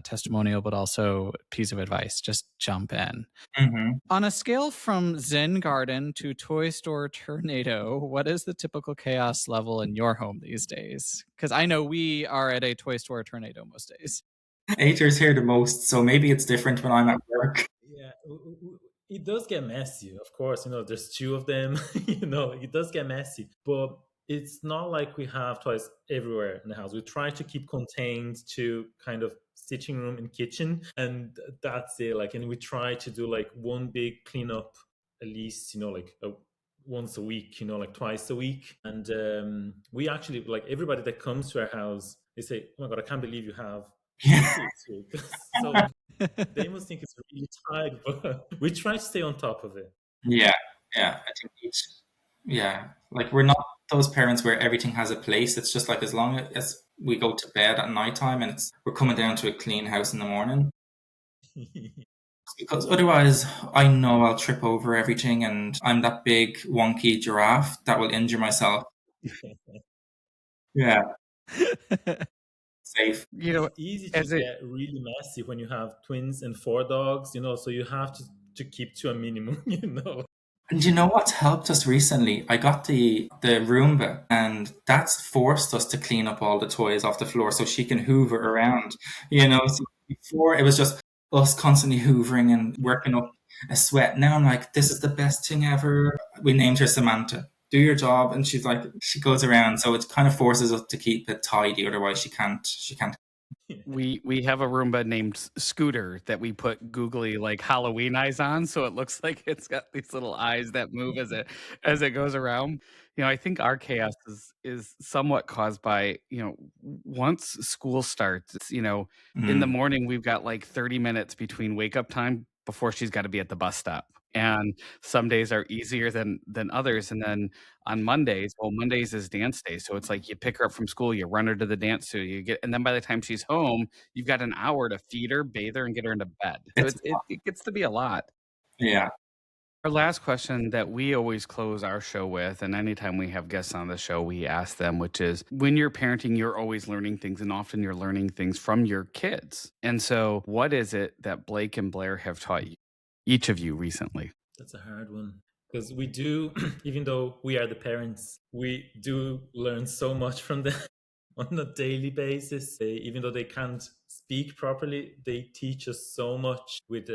testimonial, but also piece of advice. Just jump in. Mm-hmm. On a scale from Zen Garden to Toy Store Tornado, what is the typical chaos level in your home these days? Because I know we are at a Toy Store Tornado most days. Ager's here the most, so maybe it's different when I'm at work. Yeah, it does get messy, of course. There's 2 of them. It does get messy, but it's not like we have toys everywhere in the house. We try to keep contained to kind of sitting room and kitchen, and that's it. Like, and we try to do like one big cleanup at least, like once a week, like twice a week. And we actually, like, everybody that comes to our house, they say, "Oh my god, I can't believe you have two Yeah. kids here." So they must think it's really tight, but we try to stay on top of it. Yeah, yeah. I think yeah, like we're not those parents where everything has a place. It's just like as long as we go to bed at nighttime and we're coming down to a clean house in the morning. Because otherwise, I know I'll trip over everything, and I'm that big wonky giraffe that will injure myself. Yeah, safe. It's easy to as it get really messy when you have twins and four dogs, so you have to keep to a minimum, And you know what's helped us recently? I got the Roomba, and that's forced us to clean up all the toys off the floor so she can hoover around. So before it was just us constantly hoovering and working up a sweat. Now I'm like, this is the best thing ever. We named her Samantha. Do your job, and she's like, she goes around. So it kind of forces us to keep it tidy. Otherwise, she can't. She can't. we have a Roomba named Scooter that we put googly like Halloween eyes on, so it looks like it's got these little eyes that move as it goes around. I think our chaos is somewhat caused by, once school starts, in the Mm. morning we've got like 30 minutes between wake up time before she's got to be at the bus stop. And some days are easier than others. And then on Mondays is dance day. So it's like you pick her up from school, you run her to the dance studio, and then by the time she's home, you've got an hour to feed her, bathe her, and get her into bed. So It's it gets to be a lot. yeah. Our last question that we always close our show with, and anytime we have guests on the show, we ask them, which is, when you're parenting, you're always learning things, and often you're learning things from your kids. And so what is it that Blake and Blair have taught you, each of you, recently? That's a hard one, because we do, even though we are the parents, we do learn so much from them on a daily basis. Even though they can't speak properly, they teach us so much with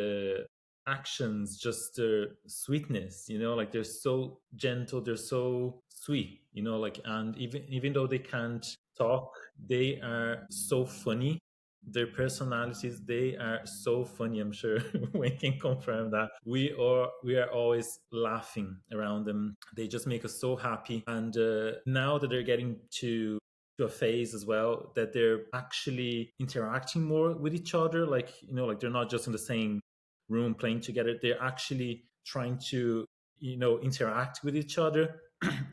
actions, just their sweetness, like they're so gentle, they're so sweet, like, and even though they can't talk, they are so funny. Their personalities, they are so funny. I'm sure we can confirm that we are always laughing around them. They just make us so happy. And now that they're getting to a phase as well, that they're actually interacting more with each other, like, like they're not just in the same room playing together, they're actually trying to interact with each other.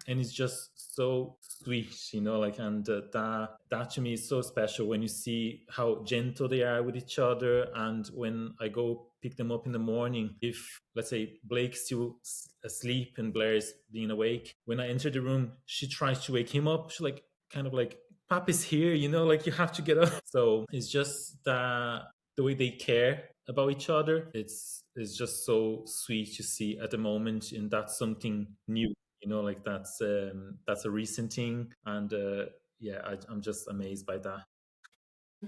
And it's just so sweet, like, and that to me is so special when you see how gentle they are with each other. And when I go pick them up in the morning, if, let's say, Blake's still asleep and Blair is being awake, when I enter the room, she tries to wake him up. She's like, kind of like, Papa's here, like, you have to get up. So it's just that the way they care about each other, it's just so sweet to see at the moment. And that's something new, like that's a recent thing. And yeah, I'm just amazed by that.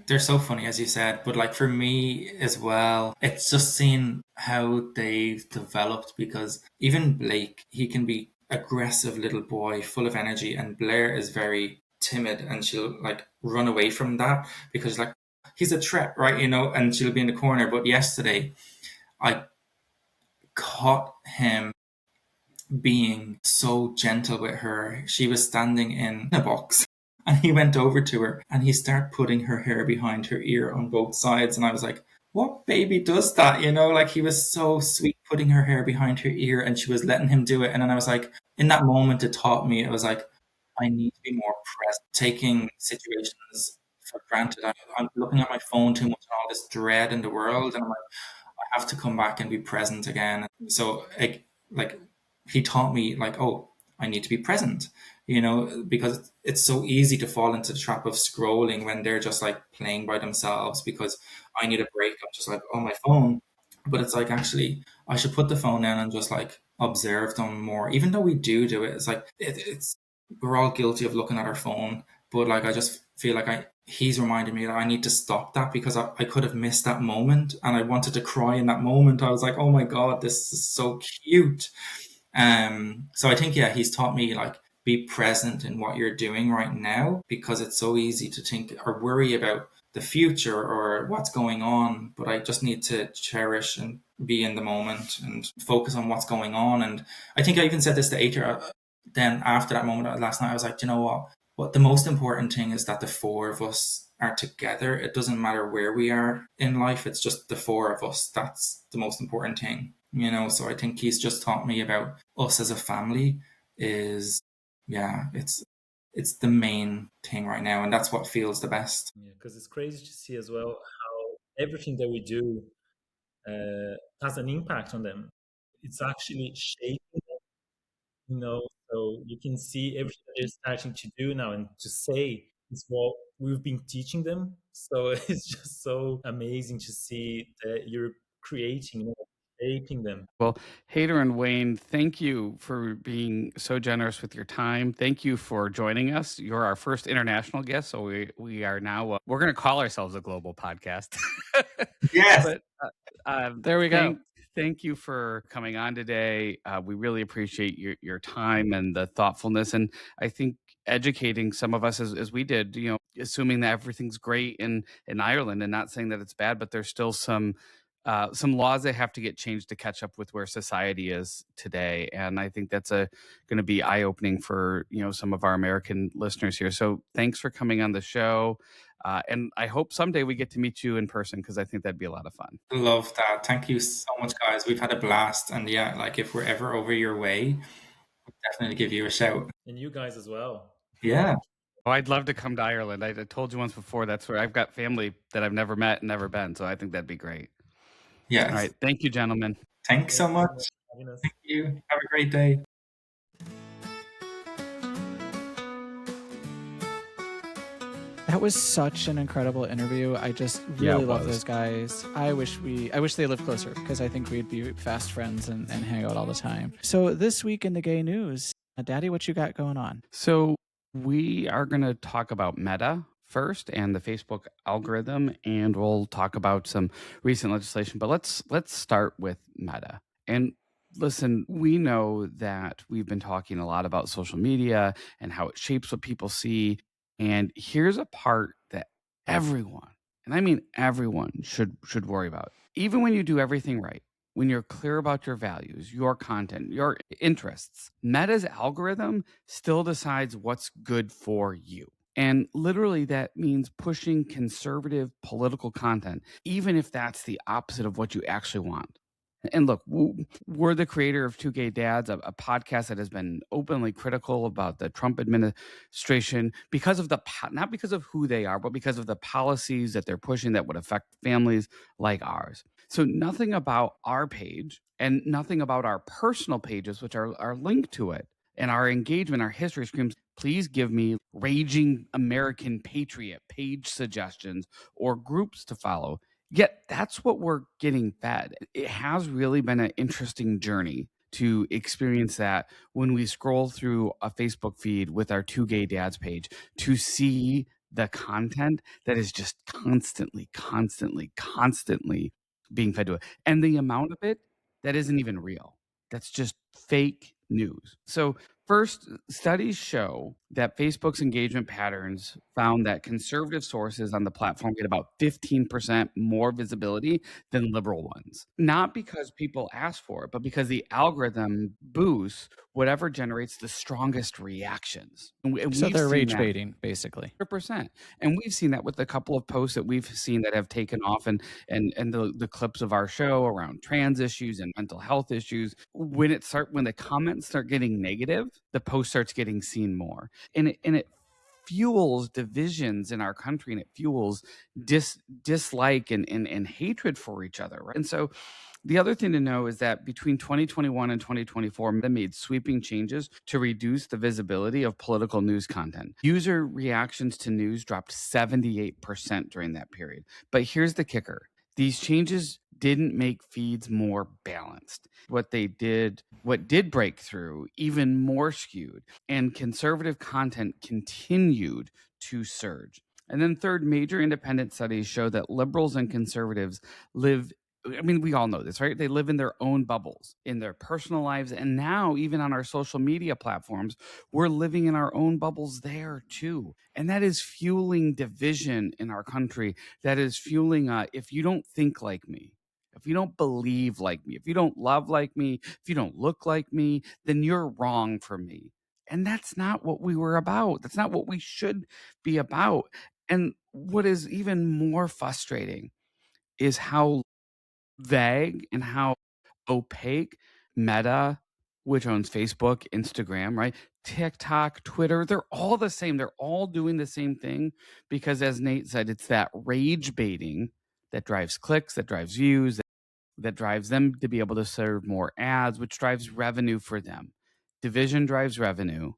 They're so funny, as you said, but like for me as well, it's just seeing how they've developed, because even Blake, he can be aggressive little boy full of energy, and Blair is very timid, and she'll like run away from that because like he's a threat, right? And she'll be in the corner. But yesterday I caught him being so gentle with her. She was standing in a box, and he went over to her and he started putting her hair behind her ear on both sides. And I was like, what baby does that? Like he was so sweet putting her hair behind her ear, and she was letting him do it. And then I was like, in that moment, it taught me, it was like, I need to be more present, taking situations for granted. I'm looking at my phone too much and all this dread in the world. And I'm like, I have to come back and be present again. So like he taught me like, oh, I need to be present, because it's so easy to fall into the trap of scrolling when they're just like playing by themselves, because I need a break. I'm just like on my phone. But it's like, actually, I should put the phone down and just like observe them more. Even though we do it, it's like, it's we're all guilty of looking at our phone. But like, I just feel like he's reminding me that I need to stop that, because I could have missed that moment, and I wanted to cry in that moment. I was like, oh my God, this is so cute. So I think, yeah, he's taught me like be present in what you're doing right now, because it's so easy to think or worry about the future or what's going on. But I just need to cherish and be in the moment and focus on what's going on. And I think I even said this to Ater. Then after that moment last night, I was like, you know what? What the most important thing is that the four of us are together. It doesn't matter where we are in life. It's just the four of us. That's the most important thing, you know? So I think he's just taught me about us as a family is, yeah, it's the main thing right now. And that's what feels the best. Yeah, because it's crazy to see as well how everything that we do has an impact on them. It's actually shaping them, you know. So you can see everything that they're starting to do now and to say is what we've been teaching them. So it's just so amazing to see that you're creating, you know, shaping them. Well, Hader and Wayne, thank you for being so generous with your time. Thank you for joining us. You're our first international guest, so we are now we're going to call ourselves a global podcast. Yes. But There we go. Thank you for coming on today. We really appreciate your time and the thoughtfulness, and I think educating some of us as we did. You know, assuming that everything's great in Ireland, and not saying that it's bad, but there's still some laws that have to get changed to catch up with where society is today. And I think that's going to be eye opening for, you know, some of our American listeners here. So thanks for coming on the show. And I hope someday we get to meet you in person, because I think that'd be a lot of fun. Love that. Thank you so much, guys. We've had a blast. And yeah, like if we're ever over your way, we'll definitely give you a shout. And you guys as well. Yeah. Oh, I'd love to come to Ireland. I told you once before, that's where I've got family that I've never met and never been. So I think that'd be great. Yes. All right. Thank you, gentlemen. Thanks so much. Thank you. Have a great day. That was such an incredible interview. I just really love was. those guys. I wish they lived closer, because I think we'd be fast friends and hang out all the time. So this week in the gay news, Daddy, what you got going on? So we are going to talk about Meta first and the Facebook algorithm, and we'll talk about some recent legislation. But let's start with Meta. And listen, we know that we've been talking a lot about social media and how it shapes what people see. And here's a part that everyone, and I mean everyone, should worry about. Even when you do everything right, when you're clear about your values, your content, your interests, Meta's algorithm still decides what's good for you. And literally, that means pushing conservative political content, even if that's the opposite of what you actually want. And look, we're the creator of Two Gay Dads, a podcast that has been openly critical about the Trump administration because of not because of who they are, but because of the policies that they're pushing that would affect families like ours. So nothing about our page and nothing about our personal pages, which are linked to it, and our engagement, our history screams, please give me raging American patriot page suggestions or groups to follow. Yet that's what we're getting fed. It has really been an interesting journey to experience that when we scroll through a Facebook feed with our Two Gay Dads page, to see the content that is just constantly being fed to it. And the amount of it that isn't even real. That's just fake news. So first, studies show that Facebook's engagement patterns found that conservative sources on the platform get about 15% more visibility than liberal ones. Not because people ask for it, but because the algorithm boosts whatever generates the strongest reactions. And So we've they're seen rage that baiting, basically. 100%. And we've seen that with a couple of posts that we've seen that have taken off, and the clips of our show around trans issues and mental health issues. When the comments start getting negative, the post starts getting seen more. And it fuels divisions in our country, and it fuels dislike and hatred for each other. Right? And so the other thing to know is that between 2021 and 2024, they made sweeping changes to reduce the visibility of political news content. User reactions to news dropped 78% during that period. But here's the kicker. These changes didn't make feeds more balanced. What did break through, even more skewed, and conservative content continued to surge. And then third, major independent studies show that liberals and conservatives live I mean, we all know this, right? They live in their own bubbles, in their personal lives. And now, even on our social media platforms, we're living in our own bubbles there too. And that is fueling division in our country. That is fueling, if you don't think like me, if you don't believe like me, if you don't love like me, if you don't look like me, then you're wrong for me. And that's not what we were about. That's not what we should be about. And what is even more frustrating is how vague and how opaque Meta, which owns Facebook, Instagram, right? TikTok, Twitter, they're all the same. They're all doing the same thing because, as Nate said, it's that rage baiting that drives clicks, that drives views, that drives them to be able to serve more ads, which drives revenue for them. Division drives revenue,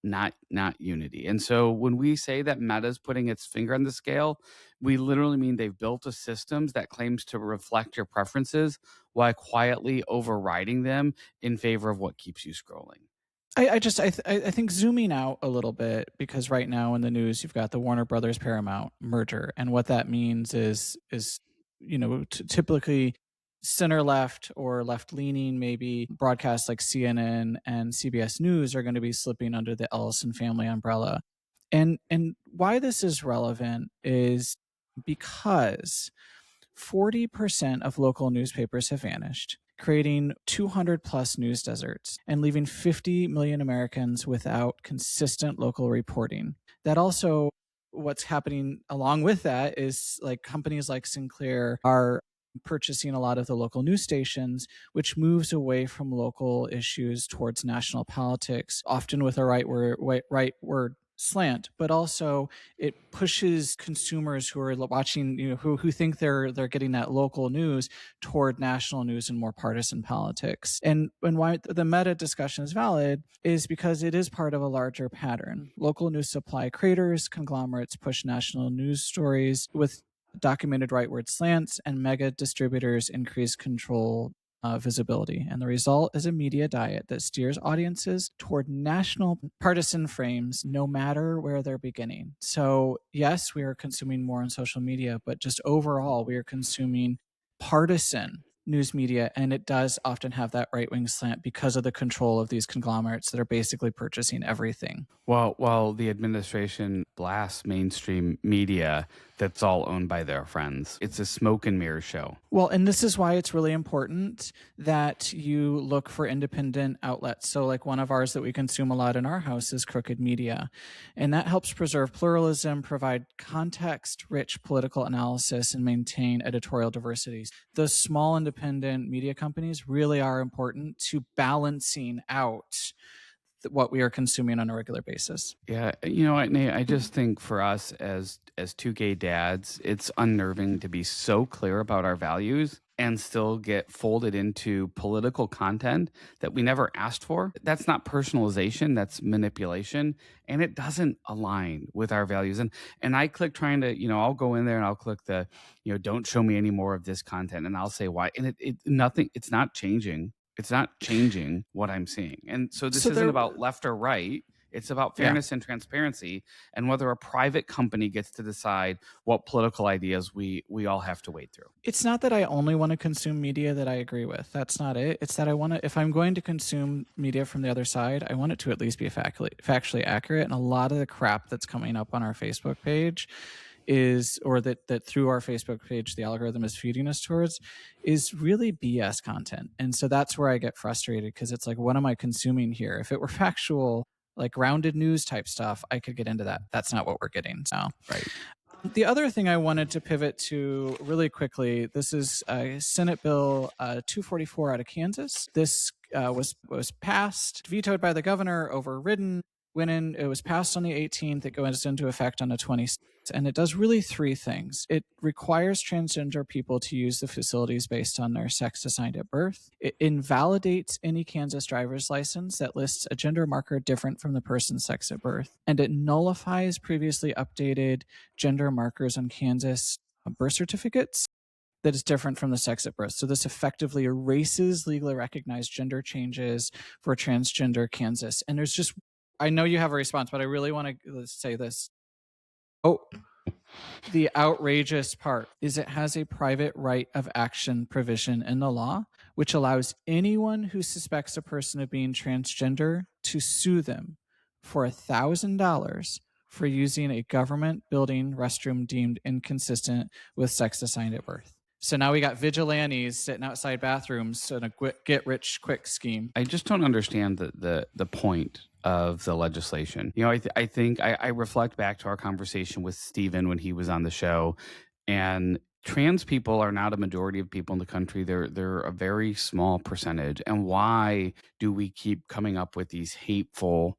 not unity. And so when we say that Meta's putting its finger on the scale, we literally mean they've built a system that claims to reflect your preferences while quietly overriding them in favor of what keeps you scrolling. I think zooming out a little bit, because right now in the news you've got the Warner Brothers Paramount merger, and what that means is typically center left or left leaning, maybe broadcasts like CNN and CBS News are going to be slipping under the Ellison family umbrella. And why this is relevant is because 40% of local newspapers have vanished, creating 200 plus news deserts and leaving 50 million Americans without consistent local reporting. That also, what's happening along with that is like companies like Sinclair are purchasing a lot of the local news stations, which moves away from local issues towards national politics, often with a rightward slant, but also it pushes consumers who are watching, who think they're getting that local news toward national news and more partisan politics. And why the meta discussion is valid is because it is part of a larger pattern. Local news supply creators, conglomerates push national news stories with documented rightward slants, and mega distributors increase control visibility. And the result is a media diet that steers audiences toward national partisan frames, no matter where they're beginning. So, yes, we are consuming more on social media, but just overall, we are consuming partisan news media, and it does often have that right-wing slant because of the control of these conglomerates that are basically purchasing everything. Well, while the administration blasts mainstream media that's all owned by their friends, it's a smoke and mirror show. Well, and this is why it's really important that you look for independent outlets. So like one of ours that we consume a lot in our house is Crooked Media. And that helps preserve pluralism, provide context-rich political analysis, and maintain editorial diversity. Those small independent media companies really are important to balancing out what we are consuming on a regular basis. Yeah, you know what, Nate? I just think for us as two gay dads, it's unnerving to be so clear about our values and still get folded into political content that we never asked for. That's not personalization, that's manipulation, and it doesn't align with our values. And I click trying to, I'll go in there and I'll click the, don't show me any more of this content, and I'll say why. And it's not changing. It's not changing what I'm seeing. And so this isn't about left or right. It's about fairness and transparency, and whether a private company gets to decide what political ideas we all have to wade through. It's not that I only want to consume media that I agree with. That's not it. It's that I want to, if I'm going to consume media from the other side, I want it to at least be factually accurate. And a lot of the crap that's coming up on our Facebook page that through our Facebook page the algorithm is feeding us towards, is really BS content. And so that's where I get frustrated, because it's like, what am I consuming here? If it were factual, like grounded news type stuff, I could get into that. That's not what we're getting now. Right. The other thing I wanted to pivot to really quickly, this is Senate Bill 244 out of Kansas. This was passed, vetoed by the governor, overridden. It was passed on the 18th. It goes into effect on the 26th. And it does really three things. It requires transgender people to use the facilities based on their sex assigned at birth. It invalidates any Kansas driver's license that lists a gender marker different from the person's sex at birth. And it nullifies previously updated gender markers on Kansas birth certificates that is different from the sex at birth. So this effectively erases legally recognized gender changes for transgender Kansas. And I know you have a response, but I really want to say this. Oh, The outrageous part is it has a private right of action provision in the law, which allows anyone who suspects a person of being transgender to sue them for $1,000 for using a government building restroom deemed inconsistent with sex assigned at birth. So now we got vigilantes sitting outside bathrooms in a get-rich-quick scheme. I just don't understand the point of the legislation. You know, I think I reflect back to our conversation with Steven when he was on the show, and trans people are not a majority of people in the country. They're a very small percentage. And why do we keep coming up with these hateful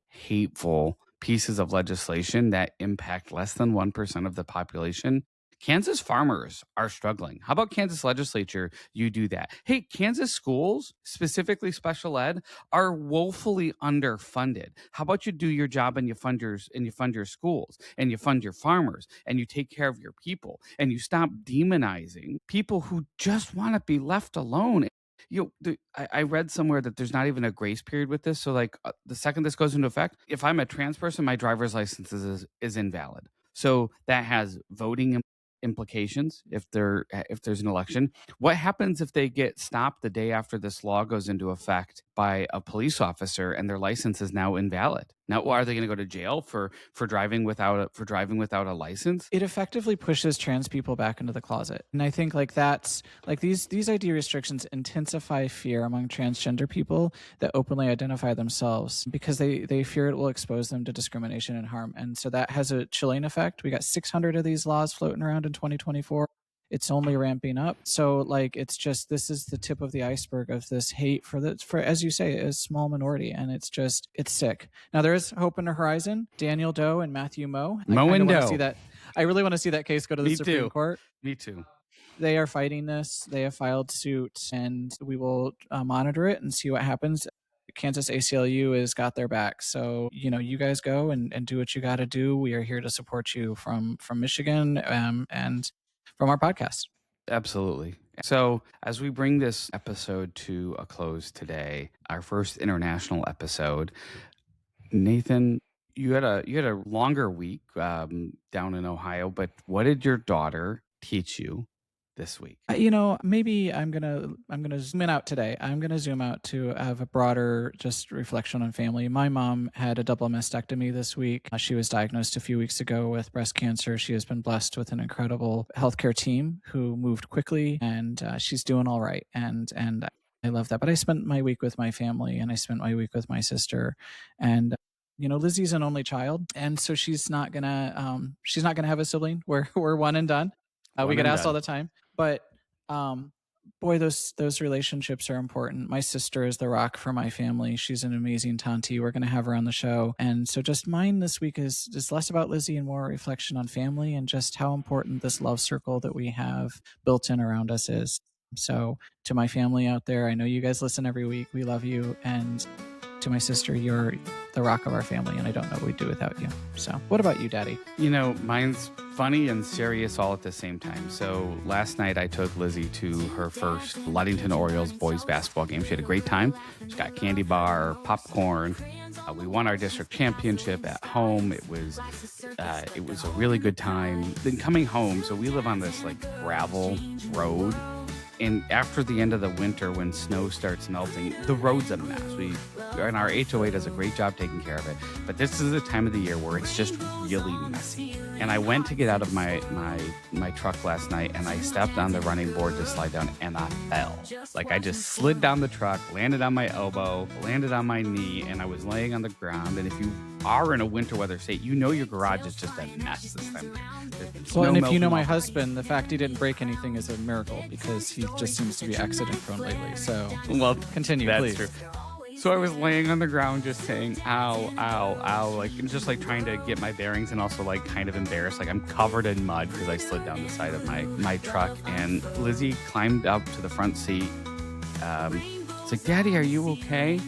pieces of legislation that impact less than 1% of the population? Kansas farmers are struggling. How about Kansas legislature? You do that. Hey, Kansas schools, specifically special ed, are woefully underfunded. How about you do your job and you fund your schools and you fund your farmers and you take care of your people and you stop demonizing people who just want to be left alone. I read somewhere that there's not even a grace period with this. So like the second this goes into effect, if I'm a trans person, my driver's license is invalid. So that has voting implications if there's an election. What happens if they get stopped the day after this law goes into effect by a police officer and their license is now invalid? Now, are they going to go to jail for driving without a license? It effectively pushes trans people back into the closet, and I think that's these ID restrictions intensify fear among transgender people that openly identify themselves because they fear it will expose them to discrimination and harm, and so that has a chilling effect. We got 600 of these laws floating around in 2024. It's only ramping up. So it's just, this is the tip of the iceberg of this hate for as you say, a small minority. And it's sick. Now there is hope in the horizon. Daniel Doe and Matthew Moe. I really want to see that case go to the Supreme Court. Me too. They are fighting this. They have filed suit and we will monitor it and see what happens. Kansas ACLU has got their back. So, you guys go and do what you got to do. We are here to support you from Michigan and from our podcast. Absolutely. So as we bring this episode to a close today, our first international episode, Nathan, you had a longer week down in Ohio, but what did your daughter teach you this week? Maybe I'm gonna zoom in out today. I'm gonna zoom out to have a broader just reflection on family. My mom had a double mastectomy this week. She was diagnosed a few weeks ago with breast cancer. She has been blessed with an incredible healthcare team who moved quickly, and she's doing all right. And I love that. But I spent my week with my family, and I spent my week with my sister, and Lizzie's an only child, and so she's not gonna have a sibling. We're one and done. We get asked all the time, but boy, those relationships are important. My sister is the rock for my family. She's an amazing tanti. We're going to have her on the show. And so just mine this week is less about Lizzie and more reflection on family and just how important this love circle that we have built in around us is. So to my family out there, I know you guys listen every week. We love you. And to my sister, you're the rock of our family, and I don't know what we'd do without you. So what about you, Daddy? Mine's funny and serious all at the same time. So last night I took Lizzie to her first Ludington Orioles boys basketball game. She had a great time. She got candy bar, popcorn. We won our district championship at home. It was a really good time. Then coming home, so we live on this gravel road. And after the end of the winter, when snow starts melting, the road's a mess. And our HOA does a great job taking care of it. But this is the time of the year where it's just really messy. And I went to get out of my truck last night, and I stepped on the running board to slide down, and I fell. I just slid down the truck, landed on my elbow, landed on my knee, and I was laying on the ground. And if you are in a winter weather state, your garage is just a mess this time. Well, and if you know my husband, the fact he didn't break anything is a miracle because he just seems to be accident prone lately. So, continue, that's please. True. So I was laying on the ground just saying, ow, ow, ow, just trying to get my bearings and also kind of embarrassed. I'm covered in mud because I slid down the side of my truck. And Lizzie climbed up to the front seat. It's like, Daddy, are you okay?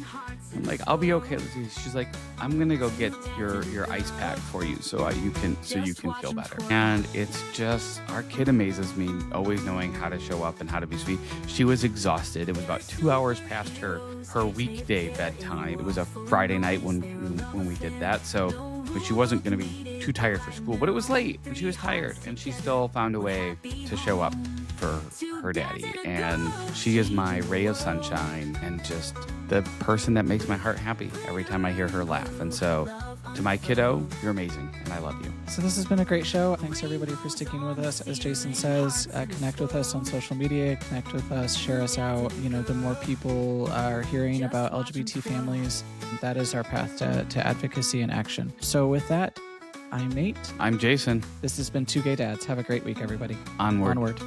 I'm like, I'll be okay, Lizzie. She's like, I'm gonna go get your ice pack for you so you can feel better. And it's just, our kid amazes me, always knowing how to show up and how to be sweet. She was exhausted. It was about 2 hours past her weekday bedtime. It was a Friday night when we did that. So but she wasn't going to be too tired for school, but it was late and she was tired, and she still found a way to show up for her daddy. And she is my ray of sunshine and just the person that makes my heart happy every time I hear her laugh. And so to my kiddo, you're amazing and I love you. So this has been a great show. Thanks everybody for sticking with us. As Jason says, connect with us on social media, connect with us, share us out. You know, the more people are hearing about LGBT families, that is our path to advocacy and action. So with that, I'm Nate. I'm Jason. This has been Two Gay Dads. Have a great week, everybody. Onward. Onward.